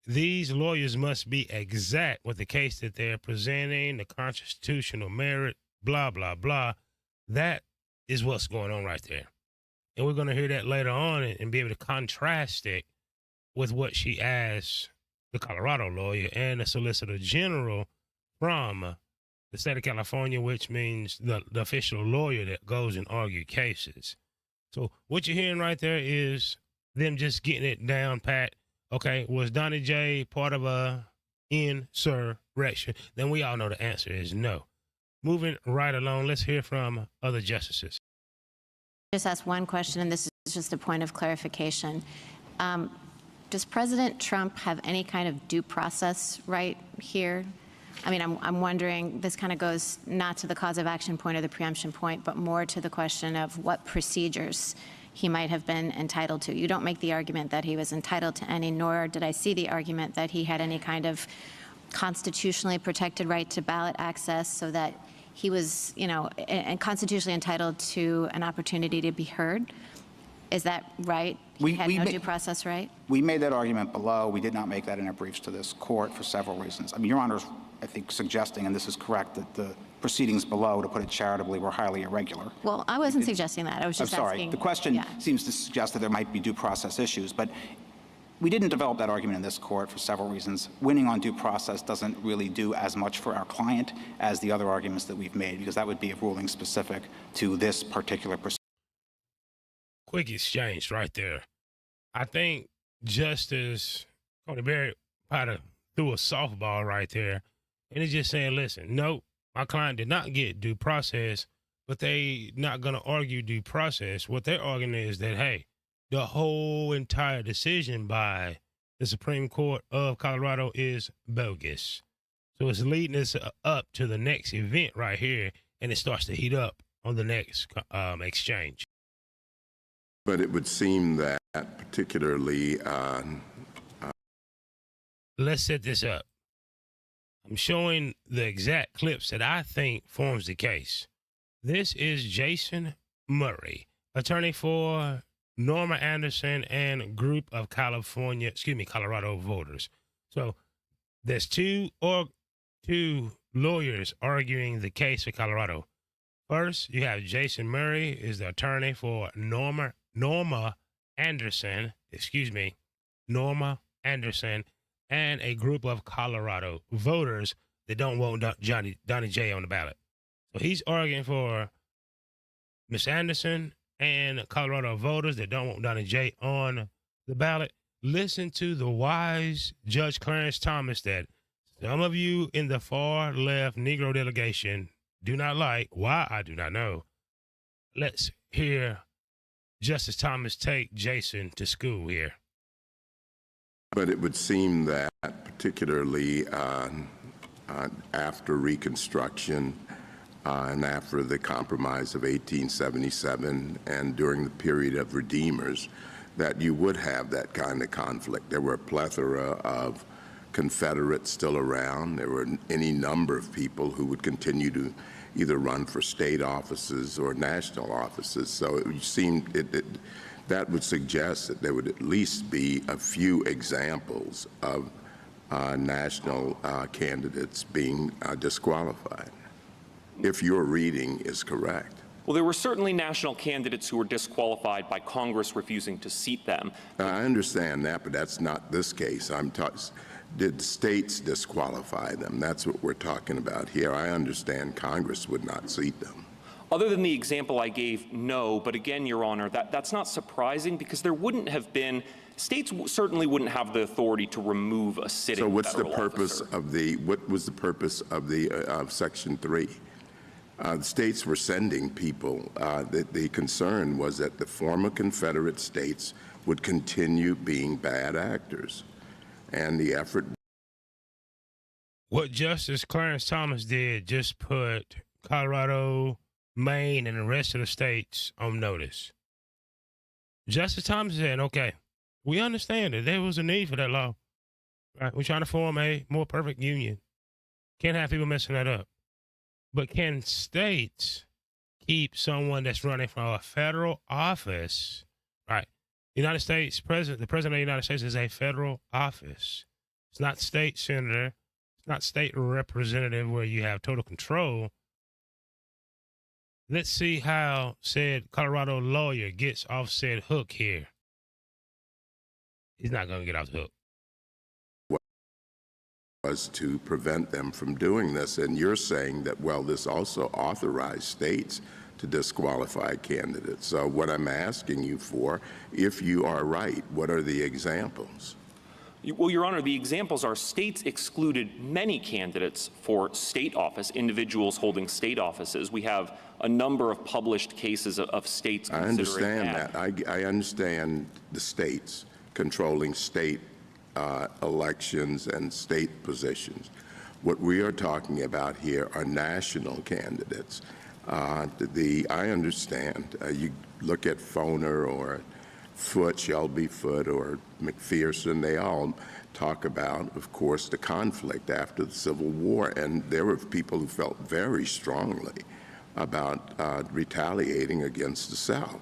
[SPEAKER 17] these lawyers must be exact with the case that they're presenting, the constitutional merit, blah, blah, blah. That is what's going on right there. And we're going to hear that later on and be able to contrast it with what she asked the Colorado lawyer and the Solicitor General from the state of California, which means the official lawyer that goes and argue cases. So what you're hearing right there is them just getting it down pat. Okay, was Donnie J part of a insurrection? Then we all know the answer is no. Moving right along, let's hear from other justices.
[SPEAKER 23] Just ask one question, and this is just a point of clarification. Does President Trump have any kind of due process right here? I mean, I'm wondering, this kind of goes not to the cause of action point or the preemption point, but more to the question of what procedures he might have been entitled to. You don't make the argument that he was entitled to any, nor did I see the argument that he had any kind of constitutionally protected right to ballot access, so that he was, and constitutionally entitled to an opportunity to be heard. Is that right? He had no due process right?
[SPEAKER 21] We made that argument below. We did not make that in our briefs to this court for several reasons. I mean, Your Honor's, I think, suggesting, and this is correct, that the proceedings below, to put it charitably, were highly irregular.
[SPEAKER 23] Well, I wasn't suggesting that. I was just
[SPEAKER 21] asking. I'm sorry. The question seems to suggest that there might be due process issues, but we didn't develop that argument in this court for several reasons. Winning on due process doesn't really do as much for our client as the other arguments that we've made, because that would be a ruling specific to this particular proceeding.
[SPEAKER 17] Quick exchange right there. I think Justice Tony Barrett probably threw a softball right there, and he's just saying, listen, no, my client did not get due process, but they not going to argue due process. What they're arguing is that, hey, the whole entire decision by the Supreme Court of Colorado is bogus. So it's leading us up to the next event right here, and it starts to heat up on the next exchange.
[SPEAKER 24] But it would seem that particularly...
[SPEAKER 17] Let's set this up. I'm showing the exact clips that I think forms the case. This is Jason Murray, attorney for Norma Anderson and group of Colorado voters. So there's two lawyers arguing the case for Colorado. First, you have Jason Murray is the attorney for Norma Anderson, Norma Anderson, and a group of Colorado voters that don't want Donnie J on the ballot. So he's arguing for Miss Anderson and Colorado voters that don't want Donnie J on the ballot. Listen to the wise Judge Clarence Thomas that some of you in the far left Negro delegation do not like. Why? I do not know. Let's hear Justice Thomas take Jason to school here.
[SPEAKER 24] But it would seem that particularly after Reconstruction and after the Compromise of 1877 and during the period of Redeemers, that you would have that kind of conflict. There were a plethora of Confederates still around. There were any number of people who would continue to either run for state offices or national offices. So it seemed that would suggest that there would at least be a few examples of national candidates being disqualified, if your reading is correct.
[SPEAKER 7] Well, there were certainly national candidates who were disqualified by Congress refusing to seat them.
[SPEAKER 24] I understand that, but that's not this case. Did states disqualify them? That's what we're talking about here. I understand Congress would not seat them.
[SPEAKER 7] Other than the example I gave, no. But again, Your Honor, that's not surprising because there wouldn't have been, states certainly wouldn't have the authority to remove a sitting
[SPEAKER 24] So what's the
[SPEAKER 7] federal
[SPEAKER 24] purpose
[SPEAKER 7] officer.
[SPEAKER 24] what was the purpose of Section 3? The states were sending people. The concern was that the former Confederate states would continue being bad actors. And the effort.
[SPEAKER 17] What Justice Clarence Thomas did just put Colorado, Maine, and the rest of the states on notice. Justice Thomas said, okay, we understand that there was a need for that law. Right? We're trying to form a more perfect union. Can't have people messing that up. But can states keep someone that's running for a federal office, right? United States the President of the United States is a federal office. It's not state senator. It's not state representative where you have total control. Let's see how said Colorado lawyer gets off said hook here. He's not going to get off the hook.
[SPEAKER 24] Was to prevent them from doing this. And you're saying that, well, this also authorized states to disqualify candidates. So what I'm asking you for, if you are right, what are the examples?
[SPEAKER 7] Well, Your Honor, the examples are states excluded many candidates for state office, individuals holding state offices. We have a number of published cases of states considering
[SPEAKER 24] that. I understand that. I understand the states controlling state elections and state positions. What we are talking about here are national candidates. I understand. You look at Foner or Foote, Shelby Foote, or McPherson, they all talk about, of course, the conflict after the Civil War. And there were people who felt very strongly about retaliating against the South,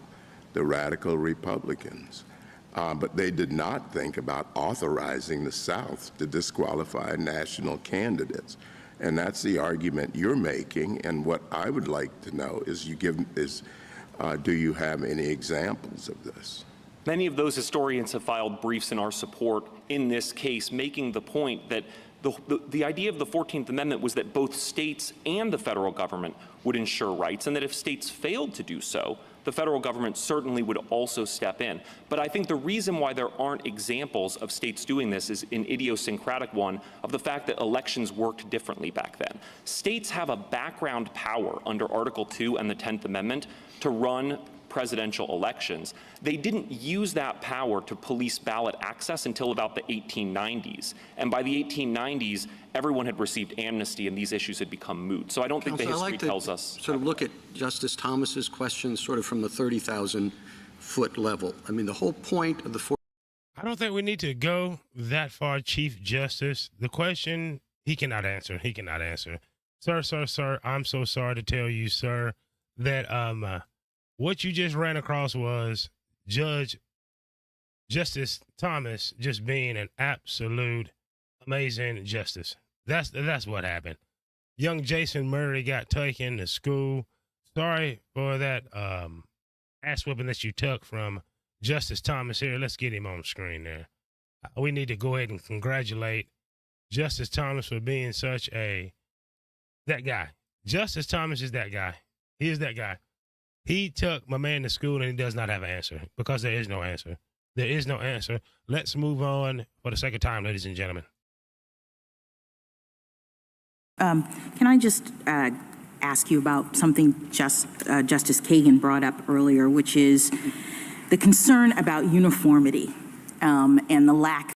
[SPEAKER 24] the radical Republicans. But they did not think about authorizing the South to disqualify national candidates. And that's the argument you're making. And what I would like to know is do you have any examples of this?
[SPEAKER 7] Many of those historians have filed briefs in our support in this case, making the point that the idea of the 14th Amendment was that both states and the federal government would ensure rights, and that if states failed to do so, the federal government certainly would also step in. But I think the reason why there aren't examples of states doing this is an idiosyncratic one of the fact that elections worked differently back then. States have a background power under Article 2 and the 10th Amendment to run presidential elections. They didn't use that power to police ballot access until about the 1890s. And by the 1890s, everyone had received amnesty and these issues had become moot. So I don't think the history tells us.
[SPEAKER 8] Sort of look at Justice Thomas's question sort of from the 30,000-foot level. I mean, the whole point of the
[SPEAKER 17] I don't think we need to go that far, Chief Justice. The question, he cannot answer. He cannot answer. Sir, I'm so sorry to tell you, sir, that what you just ran across was Justice Thomas just being an absolute amazing justice. That's what happened. Young Jason Murray got taken to school. Sorry for that ass whipping that you took from Justice Thomas here. Let's get him on screen there. We need to go ahead and congratulate Justice Thomas for being that guy. Justice Thomas is that guy. He is that guy. He took my man to school and he does not have an answer because there is no answer. There is no answer. Let's move on for the second time, ladies and gentlemen.
[SPEAKER 20] Can I just ask you about something Justice Kagan brought up earlier, which is the concern about uniformity and the lack.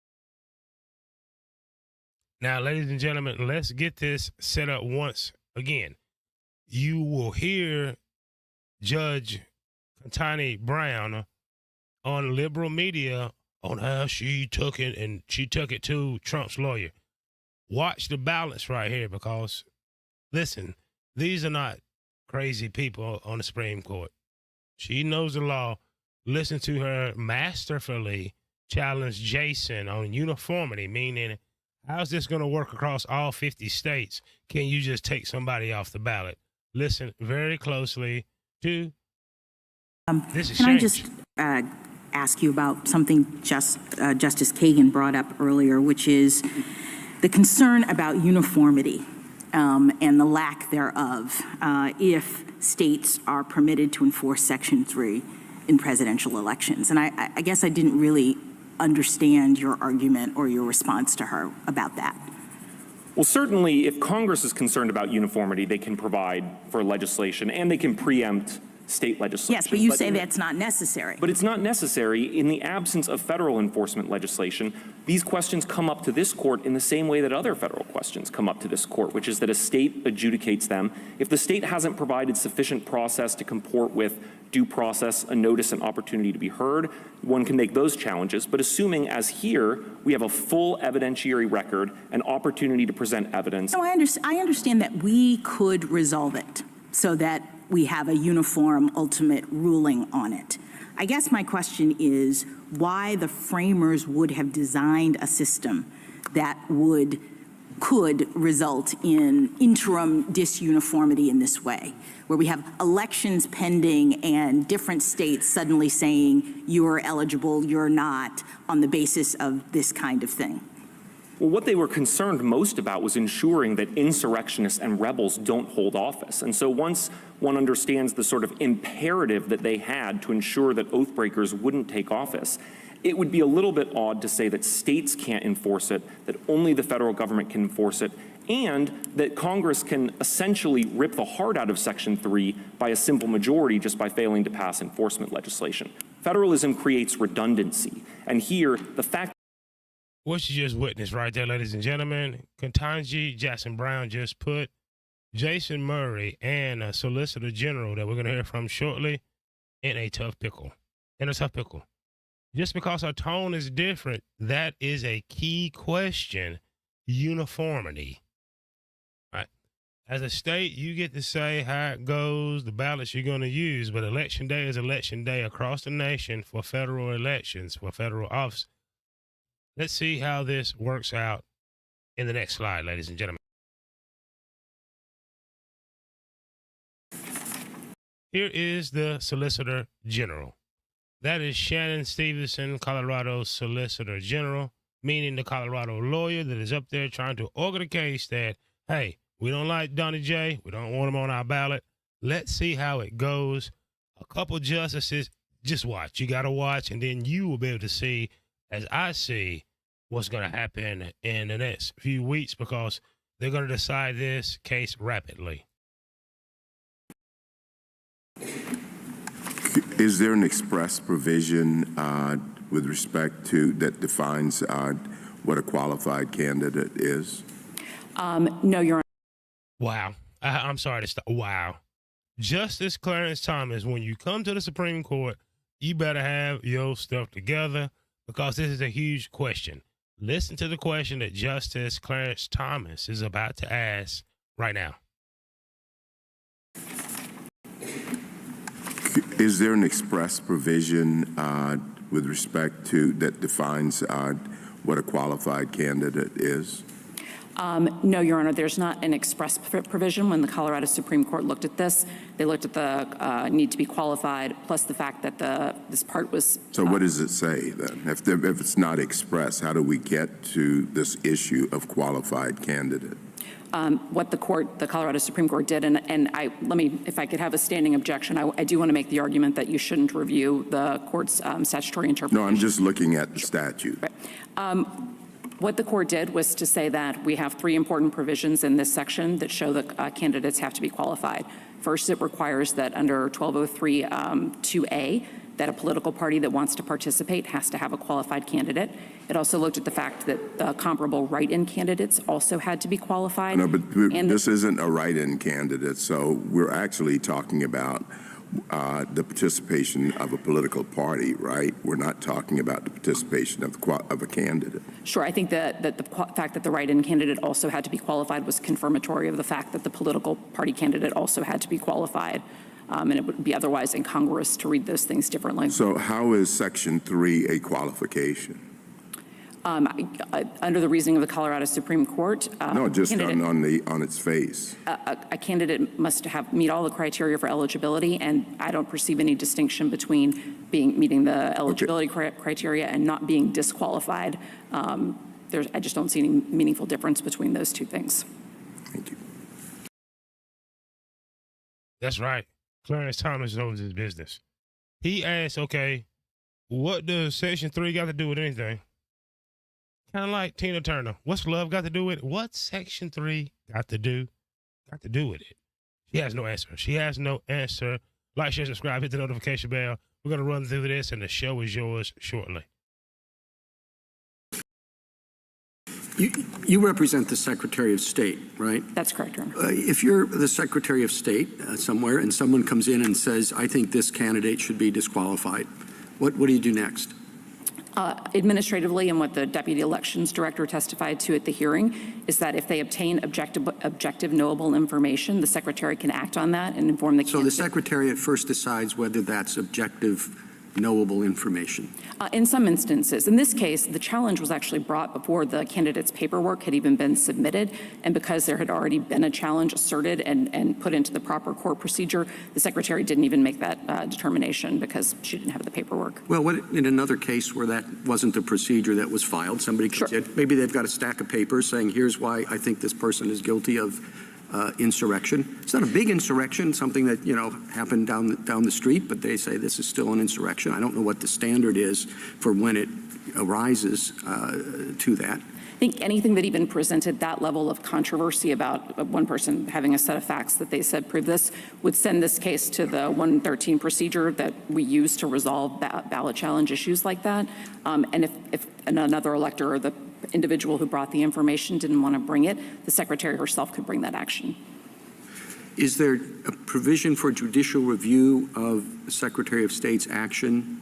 [SPEAKER 17] Now, ladies and gentlemen, let's get this set up once again. You will hear Judge Ketanji Brown on liberal media on how she took it, and she took it to Trump's lawyer. Watch the balance right here, because listen, these are not crazy people on the Supreme Court. She knows the law. Listen to her masterfully challenge Jason on uniformity, meaning how's this going to work across all 50 states? Can you just take somebody off the ballot? Listen very closely to this exchange.
[SPEAKER 20] Can I just ask you about something Justice Kagan brought up earlier, which is the concern about uniformity and the lack thereof if states are permitted to enforce Section 3 in presidential elections. And I guess I didn't really understand your argument or your response to her about that.
[SPEAKER 7] Well, certainly, if Congress is concerned about uniformity, they can provide for legislation and they can preempt state legislation.
[SPEAKER 20] Yes, but you say that's not necessary.
[SPEAKER 7] But it's not necessary. In the absence of federal enforcement legislation, these questions come up to this court in the same way that other federal questions come up to this court, which is that a state adjudicates them. If the state hasn't provided sufficient process to comport with due process, a notice, and opportunity to be heard, one can make those challenges. But assuming, as here, we have a full evidentiary record, an opportunity to present evidence.
[SPEAKER 20] No, I understand that we could resolve it so that we have a uniform ultimate ruling on it. I guess my question is why the framers would have designed a system that could result in interim disuniformity in this way, where we have elections pending and different states suddenly saying you're eligible, you're not, on the basis of this kind of thing.
[SPEAKER 7] Well, what they were concerned most about was ensuring that insurrectionists and rebels don't hold office. And so once one understands the sort of imperative that they had to ensure that oath breakers wouldn't take office, it would be a little bit odd to say that states can't enforce it, that only the federal government can enforce it, and that Congress can essentially rip the heart out of Section 3 by a simple majority just by failing to pass enforcement legislation. Federalism creates redundancy. And here, the fact
[SPEAKER 17] what you just witnessed right there, ladies and gentlemen, Ketanji Jackson Brown just put Jason Murray and a Solicitor General that we're going to hear from shortly in a tough pickle. Just because our tone is different, that is a key question. Uniformity. Right? As a state, you get to say how it goes, the ballots you're going to use, but election day is election day across the nation for federal elections, for federal office. Let's see how this works out in the next slide, ladies and gentlemen. Here is the Solicitor General. That is Shannon Stevenson, Colorado Solicitor General, meaning the Colorado lawyer that is up there trying to order the case that, hey, we don't like Donnie J. We don't want him on our ballot. Let's see how it goes. A couple justices, just watch. You got to watch, and then you will be able to see, as I see, what's going to happen in the next few weeks, because they're going to decide this case rapidly.
[SPEAKER 24] Is there an express provision with respect to that defines what a qualified candidate is?
[SPEAKER 20] No, Your Honor.
[SPEAKER 17] Wow. I'm sorry to stop. Wow. Justice Clarence Thomas, when you come to the Supreme Court, you better have your stuff together, because this is a huge question. Listen to the question that Justice Clarence Thomas is about to ask right now.
[SPEAKER 24] Is there an express provision with respect to that defines what a qualified candidate is?
[SPEAKER 4] No, Your Honor, there's not an express provision. When the Colorado Supreme Court looked at this, they looked at the need to be qualified, plus the fact that this part was...
[SPEAKER 24] So what does it say then? If it's not express, how do we get to this issue of qualified candidate?
[SPEAKER 4] What the Colorado Supreme Court did, and let me, if I could have a standing objection, I do want to make the argument that you shouldn't review the court's statutory interpretation.
[SPEAKER 24] No, I'm just looking at the statute.
[SPEAKER 4] Right. What the court did was to say that we have three important provisions in this section that show that candidates have to be qualified. First, it requires that under 1203 2A, that a political party that wants to participate has to have a qualified candidate. It also looked at the fact that the comparable write-in candidates also had to be qualified.
[SPEAKER 24] No, but this isn't a write-in candidate, so we're actually talking about the participation of a political party, right? We're not talking about the participation of a candidate.
[SPEAKER 4] Sure, I think that the fact that the write-in candidate also had to be qualified was confirmatory of the fact that the political party candidate also had to be qualified. And it would be otherwise incongruous to read those things differently.
[SPEAKER 24] So how is Section 3 a qualification?
[SPEAKER 4] Under the reasoning of the Colorado Supreme Court,
[SPEAKER 24] no, just on its face.
[SPEAKER 4] A candidate must meet all the criteria for eligibility, and I don't perceive any distinction between meeting the eligibility criteria and not being disqualified. I just don't see any meaningful difference between those two things.
[SPEAKER 24] Thank you.
[SPEAKER 17] That's right. Clarence Thomas knows his business. He asked, okay, what does Section 3 got to do with anything? Kind of like Tina Turner. What's love got to do with it? What's Section 3 got to do with it? She has no answer. She has no answer. Like, share, subscribe, hit the notification bell. We're going to run through this, and the show is yours shortly.
[SPEAKER 8] You represent the Secretary of State, right?
[SPEAKER 4] That's correct, Your Honor.
[SPEAKER 8] If you're the Secretary of State somewhere and someone comes in and says, I think this candidate should be disqualified, what do you do next?
[SPEAKER 4] Administratively, and what the Deputy Elections Director testified to at the hearing, is that if they obtain objective knowable information, the Secretary can act on that and inform the candidate.
[SPEAKER 8] So the Secretary at first decides whether that's objective knowable information?
[SPEAKER 4] In some instances. In this case, the challenge was actually brought before the candidate's paperwork had even been submitted, and because there had already been a challenge asserted and put into the proper court procedure, the Secretary didn't even make that determination because she didn't have the paperwork.
[SPEAKER 8] Well, what in another case where that wasn't the procedure that was filed, somebody comes in, maybe they've got a stack of papers saying, here's why I think this person is guilty of insurrection. It's not a big insurrection, something that, happened down the street, but they say this is still an insurrection. I don't know what the standard is for when it arises to that.
[SPEAKER 4] I think anything that even presented that level of controversy about one person having a set of facts that they said prove this would send this case to the 113 procedure that we use to resolve ballot challenge issues like that. And if another elector or the individual who brought the information didn't want to bring it, the Secretary herself could bring that action.
[SPEAKER 8] Is there a provision for judicial review of the Secretary of State's action,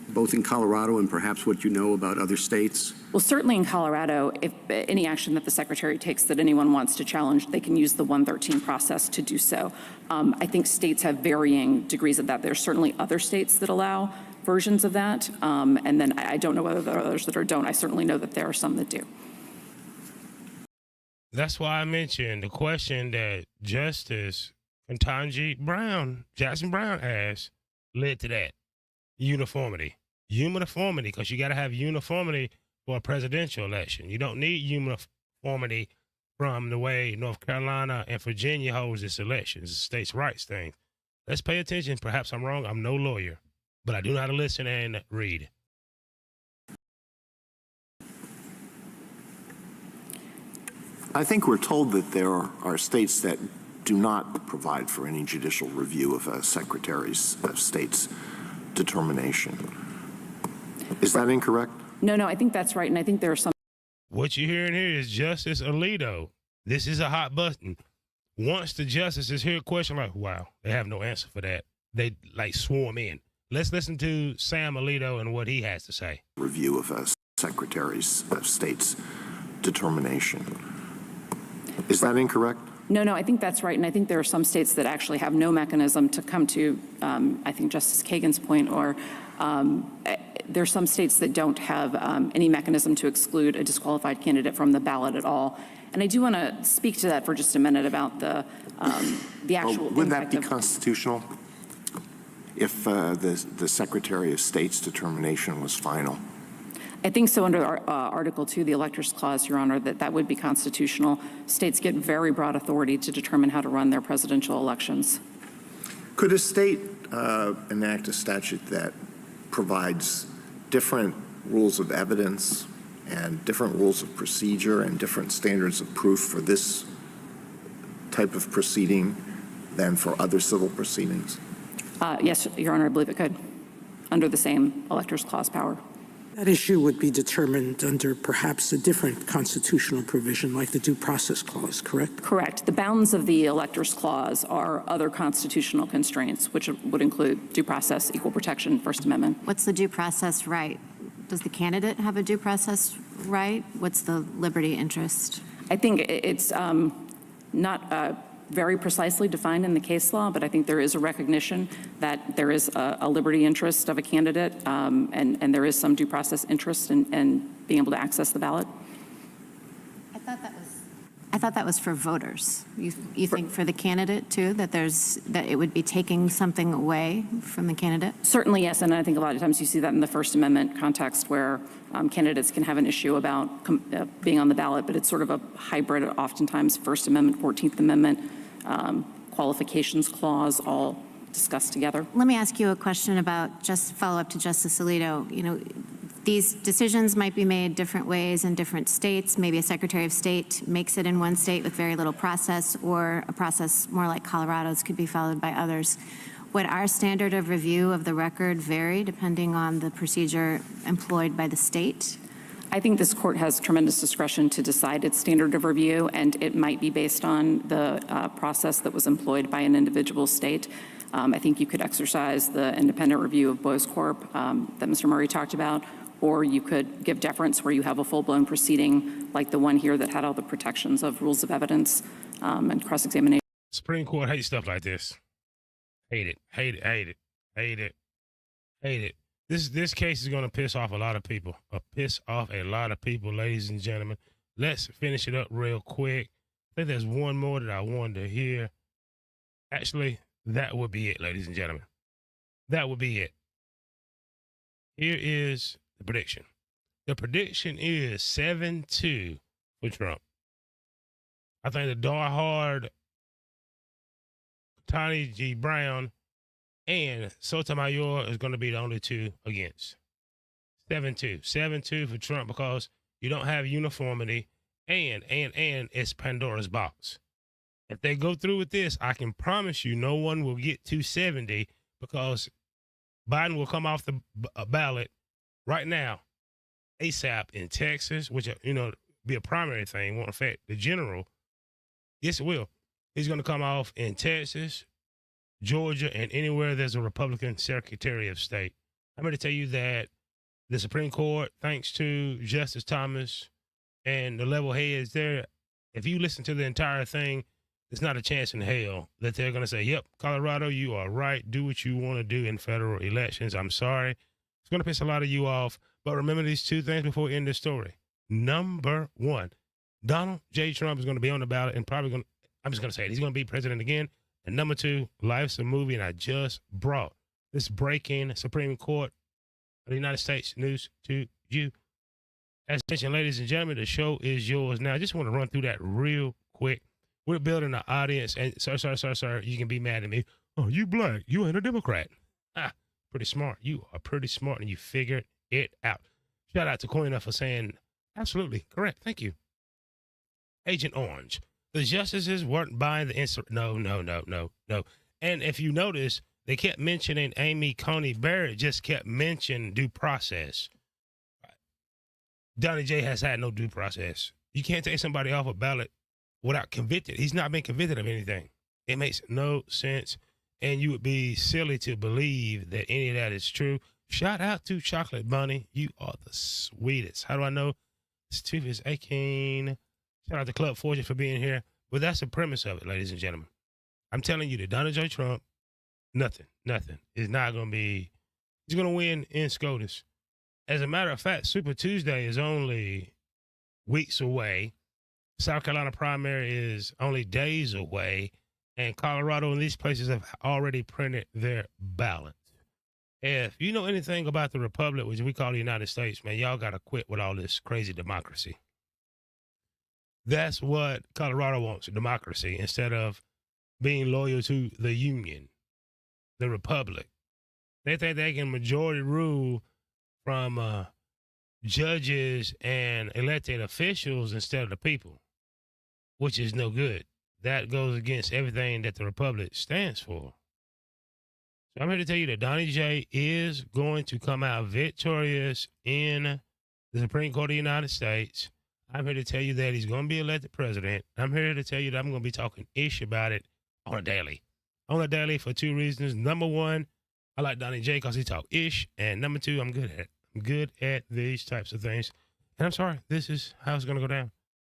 [SPEAKER 8] both in Colorado and perhaps what you know about other states?
[SPEAKER 4] Well, certainly in Colorado, if any action that the Secretary takes that anyone wants to challenge, they can use the 113 process to do so. I think states have varying degrees of that. There's certainly other states that allow versions of that, and then I don't know whether there are others that don't. I certainly know that there are some that do.
[SPEAKER 17] That's why I mentioned the question that Justice Ketanji Jackson Brown asked led to that. Uniformity, because you got to have uniformity for a presidential election. You don't need uniformity from the way North Carolina and Virginia holds its elections, it's a states' rights thing. Let's pay attention. Perhaps I'm wrong. I'm no lawyer, but I do know how to listen and read.
[SPEAKER 9] I think we're told that there are states that do not provide for any judicial review of a Secretary of State's determination. Is that incorrect?
[SPEAKER 4] No, I think that's right, and I think there are some.
[SPEAKER 17] What you're hearing here is Justice Alito. This is a hot button. Once the justices hear a question like, wow, they have no answer for that, they swarm in. Let's listen to Sam Alito and what he has to say.
[SPEAKER 9] Review of a Secretary of State's determination. Is that incorrect?
[SPEAKER 4] No, I think that's right. And I think there are some states that actually have no mechanism to come to, I think, Justice Kagan's point, or there are some states that don't have any mechanism to exclude a disqualified candidate from the ballot at all. And I do want to speak to that for just a minute about the actual
[SPEAKER 9] Would that
[SPEAKER 4] impact
[SPEAKER 9] be
[SPEAKER 4] of-
[SPEAKER 9] constitutional if the Secretary of State's determination was final?
[SPEAKER 4] I think so under Article 2, the Electors Clause, Your Honor, that would be constitutional. States get very broad authority to determine how to run their presidential elections.
[SPEAKER 9] Could a state enact a statute that provides different rules of evidence and different rules of procedure and different standards of proof for this type of proceeding than for other civil proceedings?
[SPEAKER 4] Yes, Your Honor, I believe it could, under the same Electors Clause power.
[SPEAKER 10] That issue would be determined under perhaps a different constitutional provision like the Due Process Clause, correct?
[SPEAKER 4] Correct. The bounds of the Electors Clause are other constitutional constraints, which would include due process, equal protection, First Amendment.
[SPEAKER 23] What's the due process right? Does the candidate have a due process right? What's the liberty interest?
[SPEAKER 4] I think it's not very precisely defined in the case law, but I think there is a recognition that there is a liberty interest of a candidate, and there is some due process interest in being able to access the ballot.
[SPEAKER 23] I thought that was for voters. You think for the candidate too, that it would be taking something away from the candidate?
[SPEAKER 4] Certainly, yes, and I think a lot of times you see that in the First Amendment context where candidates can have an issue about being on the ballot, but it's sort of a hybrid, oftentimes First Amendment, 14th Amendment, qualifications clause, all discussed together.
[SPEAKER 23] Let me ask you a question about, just follow up to Justice Alito. You know, these decisions might be made different ways in different states. Maybe a Secretary of State makes it in one state with very little process, or a process more like Colorado's could be followed by others. Would our standard of review of the record vary depending on the procedure employed by the state?
[SPEAKER 4] I think this court has tremendous discretion to decide its standard of review, and it might be based on the process that was employed by an individual state. I think you could exercise the independent review of Bose Corp. That Mr. Murray talked about, or you could give deference where you have a full-blown proceeding like the one here that had all the protections of rules of evidence and cross-examination.
[SPEAKER 17] Supreme Court hates stuff like this. Hate it, hate it, hate it, hate it, hate it. This case is going to piss off a lot of people. Ladies and gentlemen. Let's finish it up real quick. I think there's one more that I wanted to hear. Actually, that would be it, ladies and gentlemen. That would be it. Here is the prediction. The prediction is 7-2 for Trump. I think the die-hard Tony G. Brown and Sotomayor is going to be the only two against. 7-2. 7-2 for Trump because you don't have uniformity and it's Pandora's box. If they go through with this, I can promise you no one will get 270 because Biden will come off the ballot right now, ASAP in Texas, which, be a primary thing, won't affect the general. Yes, it will. He's going to come off in Texas, Georgia, and anywhere there's a Republican Secretary of State. I'm going to tell you that the Supreme Court, thanks to Justice Thomas and the level heads there, if you listen to the entire thing, there's not a chance in hell that they're going to say, yep, Colorado, you are right. Do what you want to do in federal elections. I'm sorry. It's going to piss a lot of you off. But remember these two things before we end the story. Number one, Donald J. Trump is going to be on the ballot and probably going to, I'm just going to say it, he's going to be president again. And number two, life's a movie, and I just brought this breaking Supreme Court of the United States news to you. As mentioned, ladies and gentlemen, the show is yours. Now, I just want to run through that real quick. We're building an audience, and sir, you can be mad at me. Oh, you black, you ain't a Democrat. Pretty smart. You are pretty smart, and you figured it out. Shout out to Coina for saying, absolutely correct. Thank you. Agent Orange. The justices weren't buying the No. And if you notice, they kept mentioning Amy Coney Barrett, just kept mentioning due process. Donnie J has had no due process. You can't take somebody off a ballot without convicted. He's not been convicted of anything. It makes no sense. And you would be silly to believe that any of that is true. Shout out to Chocolate Bunny. You are the sweetest. How do I know? This tooth is aching. Shout out to Club Fortune for being here. Well, that's the premise of it, ladies and gentlemen. I'm telling you that Donald J. Trump, nothing is not going to be, he's going to win in SCOTUS. As a matter of fact, Super Tuesday is only weeks away. South Carolina primary is only days away. And Colorado and these places have already printed their ballots. If you know anything about the Republic, which we call the United States, man, y'all got to quit with all this crazy democracy. That's what Colorado wants, democracy, instead of being loyal to the Union, the Republic. They think they can majority rule from judges and elected officials instead of the people, which is no good. That goes against everything that the Republic stands for. So I'm here to tell you that Donnie J is going to come out victorious in the Supreme Court of the United States. I'm here to tell you that he's going to be elected president. I'm here to tell you that I'm going to be talking ish about it on a daily. On a daily for two reasons. Number one, I like Donnie J because he talk ish. And number two, I'm good at it. I'm good at these types of things. And I'm sorry, this is how it's going to go down.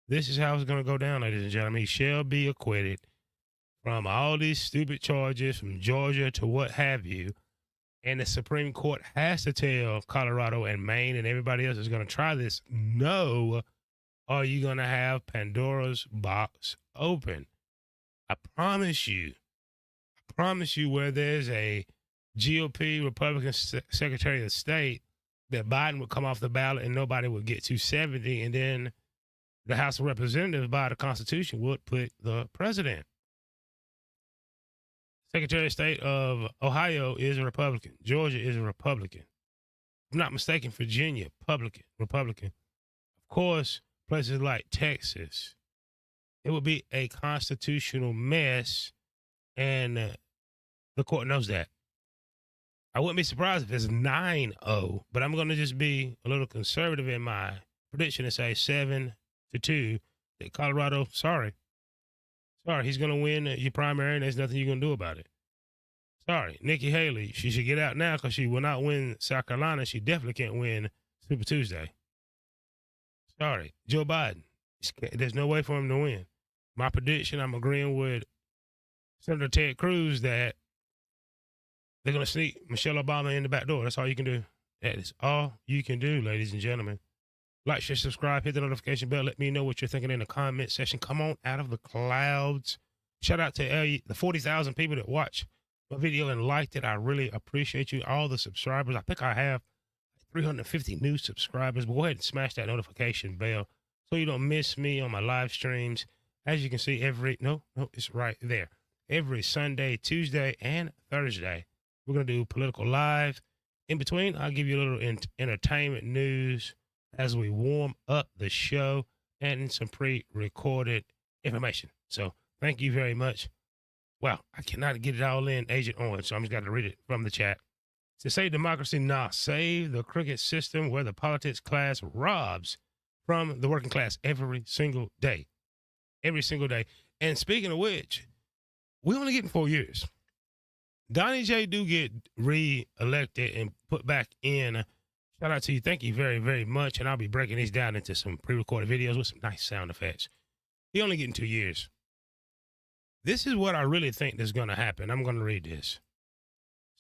[SPEAKER 17] This is how it's going to go down, ladies and gentlemen. He shall be acquitted from all these stupid charges from Georgia to what have you. And the Supreme Court has to tell Colorado and Maine and everybody else is going to try this. No, are you going to have Pandora's box open? I promise you, where there's a GOP Republican Secretary of State, that Biden would come off the ballot and nobody would get 270. And then the House of Representatives by the Constitution would put the president. Secretary of State of Ohio is a Republican. Georgia is a Republican. If I'm not mistaken, Virginia, Republican. Of course, places like Texas, it would be a constitutional mess, and the court knows that. I wouldn't be surprised if it's 9-0, but I'm going to just be a little conservative in my prediction and say 7-2 that Colorado, sorry, he's going to win your primary, and there's nothing you're going to do about it. Sorry, Nikki Haley, she should get out now because she will not win South Carolina. She definitely can't win Super Tuesday. Sorry, Joe Biden, there's no way for him to win. My prediction, I'm agreeing with Senator Ted Cruz that they're going to sneak Michelle Obama in the back door. That's all you can do. That is all you can do, ladies and gentlemen. Like, share, subscribe, hit the notification bell. Let me know what you're thinking in the comment section. Come on out of the clouds. Shout out to the 40,000 people that watch my video and liked it. I really appreciate you. All the subscribers. I think I have 350 new subscribers. But go ahead and smash that notification bell so you don't miss me on my live streams. As you can see, it's right there. Every Sunday, Tuesday, and Thursday, we're going to do political live. In between, I'll give you a little entertainment news as we warm up the show and some pre-recorded information. So thank you very much. Well, I cannot get it all in, Agent Orange, so I'm just got to read it from the chat. To save democracy, nah, save the crooked system where the politics class robs from the working class every single day. Every single day. And speaking of which, we're only getting 4 years. Donnie J do get re-elected and put back in. Shout out to you. Thank you very, very much. And I'll be breaking these down into some pre-recorded videos with some nice sound effects. He only getting 2 years. This is what I really think is going to happen. I'm going to read this.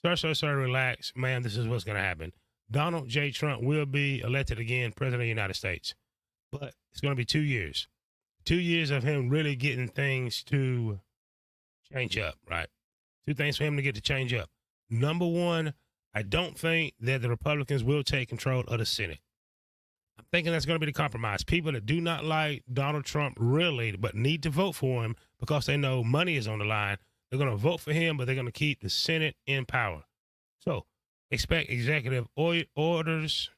[SPEAKER 17] Sir, relax. Man, this is what's going to happen. Donald J. Trump will be elected again president of the United States. But it's going to be 2 years. 2 years of him really getting things to change up, right? 2 things for him to get to change up. Number one, I don't think that the Republicans will take control of the Senate. I'm thinking that's going to be the compromise. People that do not like Donald Trump really, but need to vote for him because they know money is on the line, they're going to vote for him, but they're going to keep the Senate in power. So expect executive orders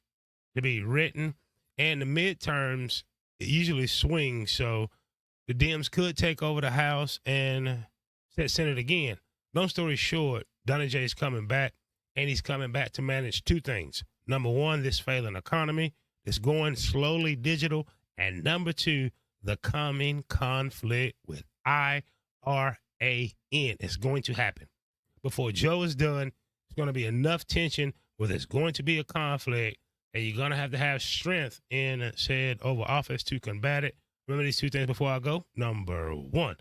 [SPEAKER 17] to be written, and the midterms usually swing, so the Dems could take over the House and set Senate again. Long story short, Donnie J is coming back, and he's coming back to manage 2 things. Number one, this failing economy is going slowly digital. And number 2, the coming conflict with IRAN is going to happen. Before Joe is done, it's going to be enough tension where there's going to be a conflict, and you're going to have strength in said Oval Office to combat it. Remember these two things before I go. Number one,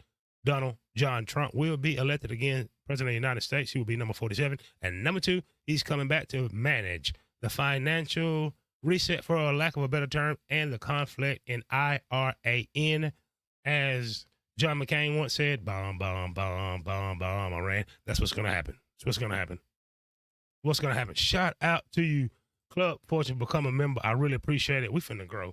[SPEAKER 17] Donald John Trump will be elected again president of the United States. He will be number 47. And number two, he's coming back to manage the financial reset, for a lack of a better term, and the conflict in Iran. As John McCain once said, bomb, bomb, bomb, bomb, bomb, Iran. That's what's going to happen. That's what's going to happen. What's going to happen? Shout out to you, Club Fortune. Become a member. I really appreciate it. We finna grow.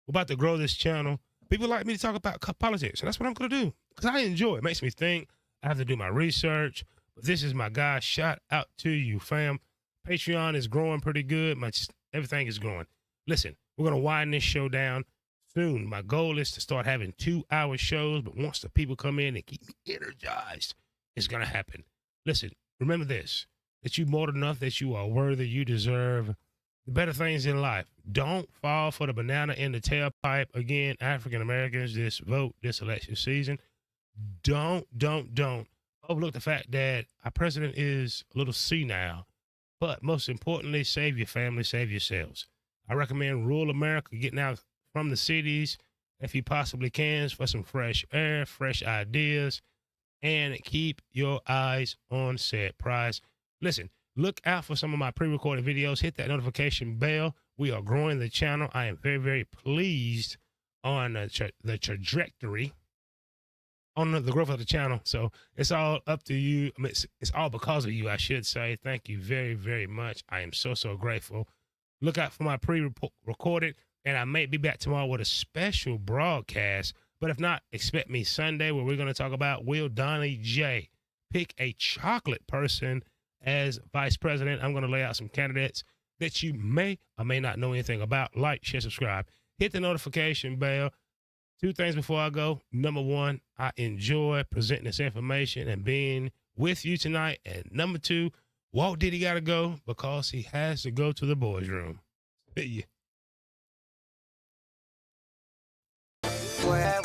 [SPEAKER 17] We're about to grow this channel. People like me to talk about politics, and that's what I'm going to do because I enjoy it. It makes me think. I have to do my research, but this is my guy. Shout out to you, fam. Patreon is growing pretty good. Everything is growing. Listen, we're going to wind this show down soon. My goal is to start having 2-hour shows, but once the people come in and keep me energized, it's going to happen. Listen, remember this, that you're more than enough, that you are worthy, you deserve the better things in life. Don't fall for the banana in the tailpipe. Again, African Americans, this vote, this election season. Don't overlook the fact that our president is a little senile, but most importantly, save your family, save yourselves. I recommend rural America, getting out from the cities if you possibly can for some fresh air, fresh ideas, and keep your eyes on set prize. Listen, look out for some of my pre-recorded videos. Hit that notification bell. We are growing the channel. I am very, very pleased on the trajectory on the growth of the channel. So it's all up to you. I mean, it's all because of you, I should say. Thank you very, very much. I am so, so grateful. Look out for my pre-recorded, and I may be back tomorrow with a special broadcast. But if not, expect me Sunday, where we're going to talk about, will Donnie J pick a chocolate person as vice president? I'm going to lay out some candidates that you may or may not know anything about. Like, share, subscribe. Hit the notification bell. 2 things before I go. Number 1, I enjoy presenting this information and being with you tonight. And number 2, Walt Diddy got to go because he has to go to the boys' room. See ya.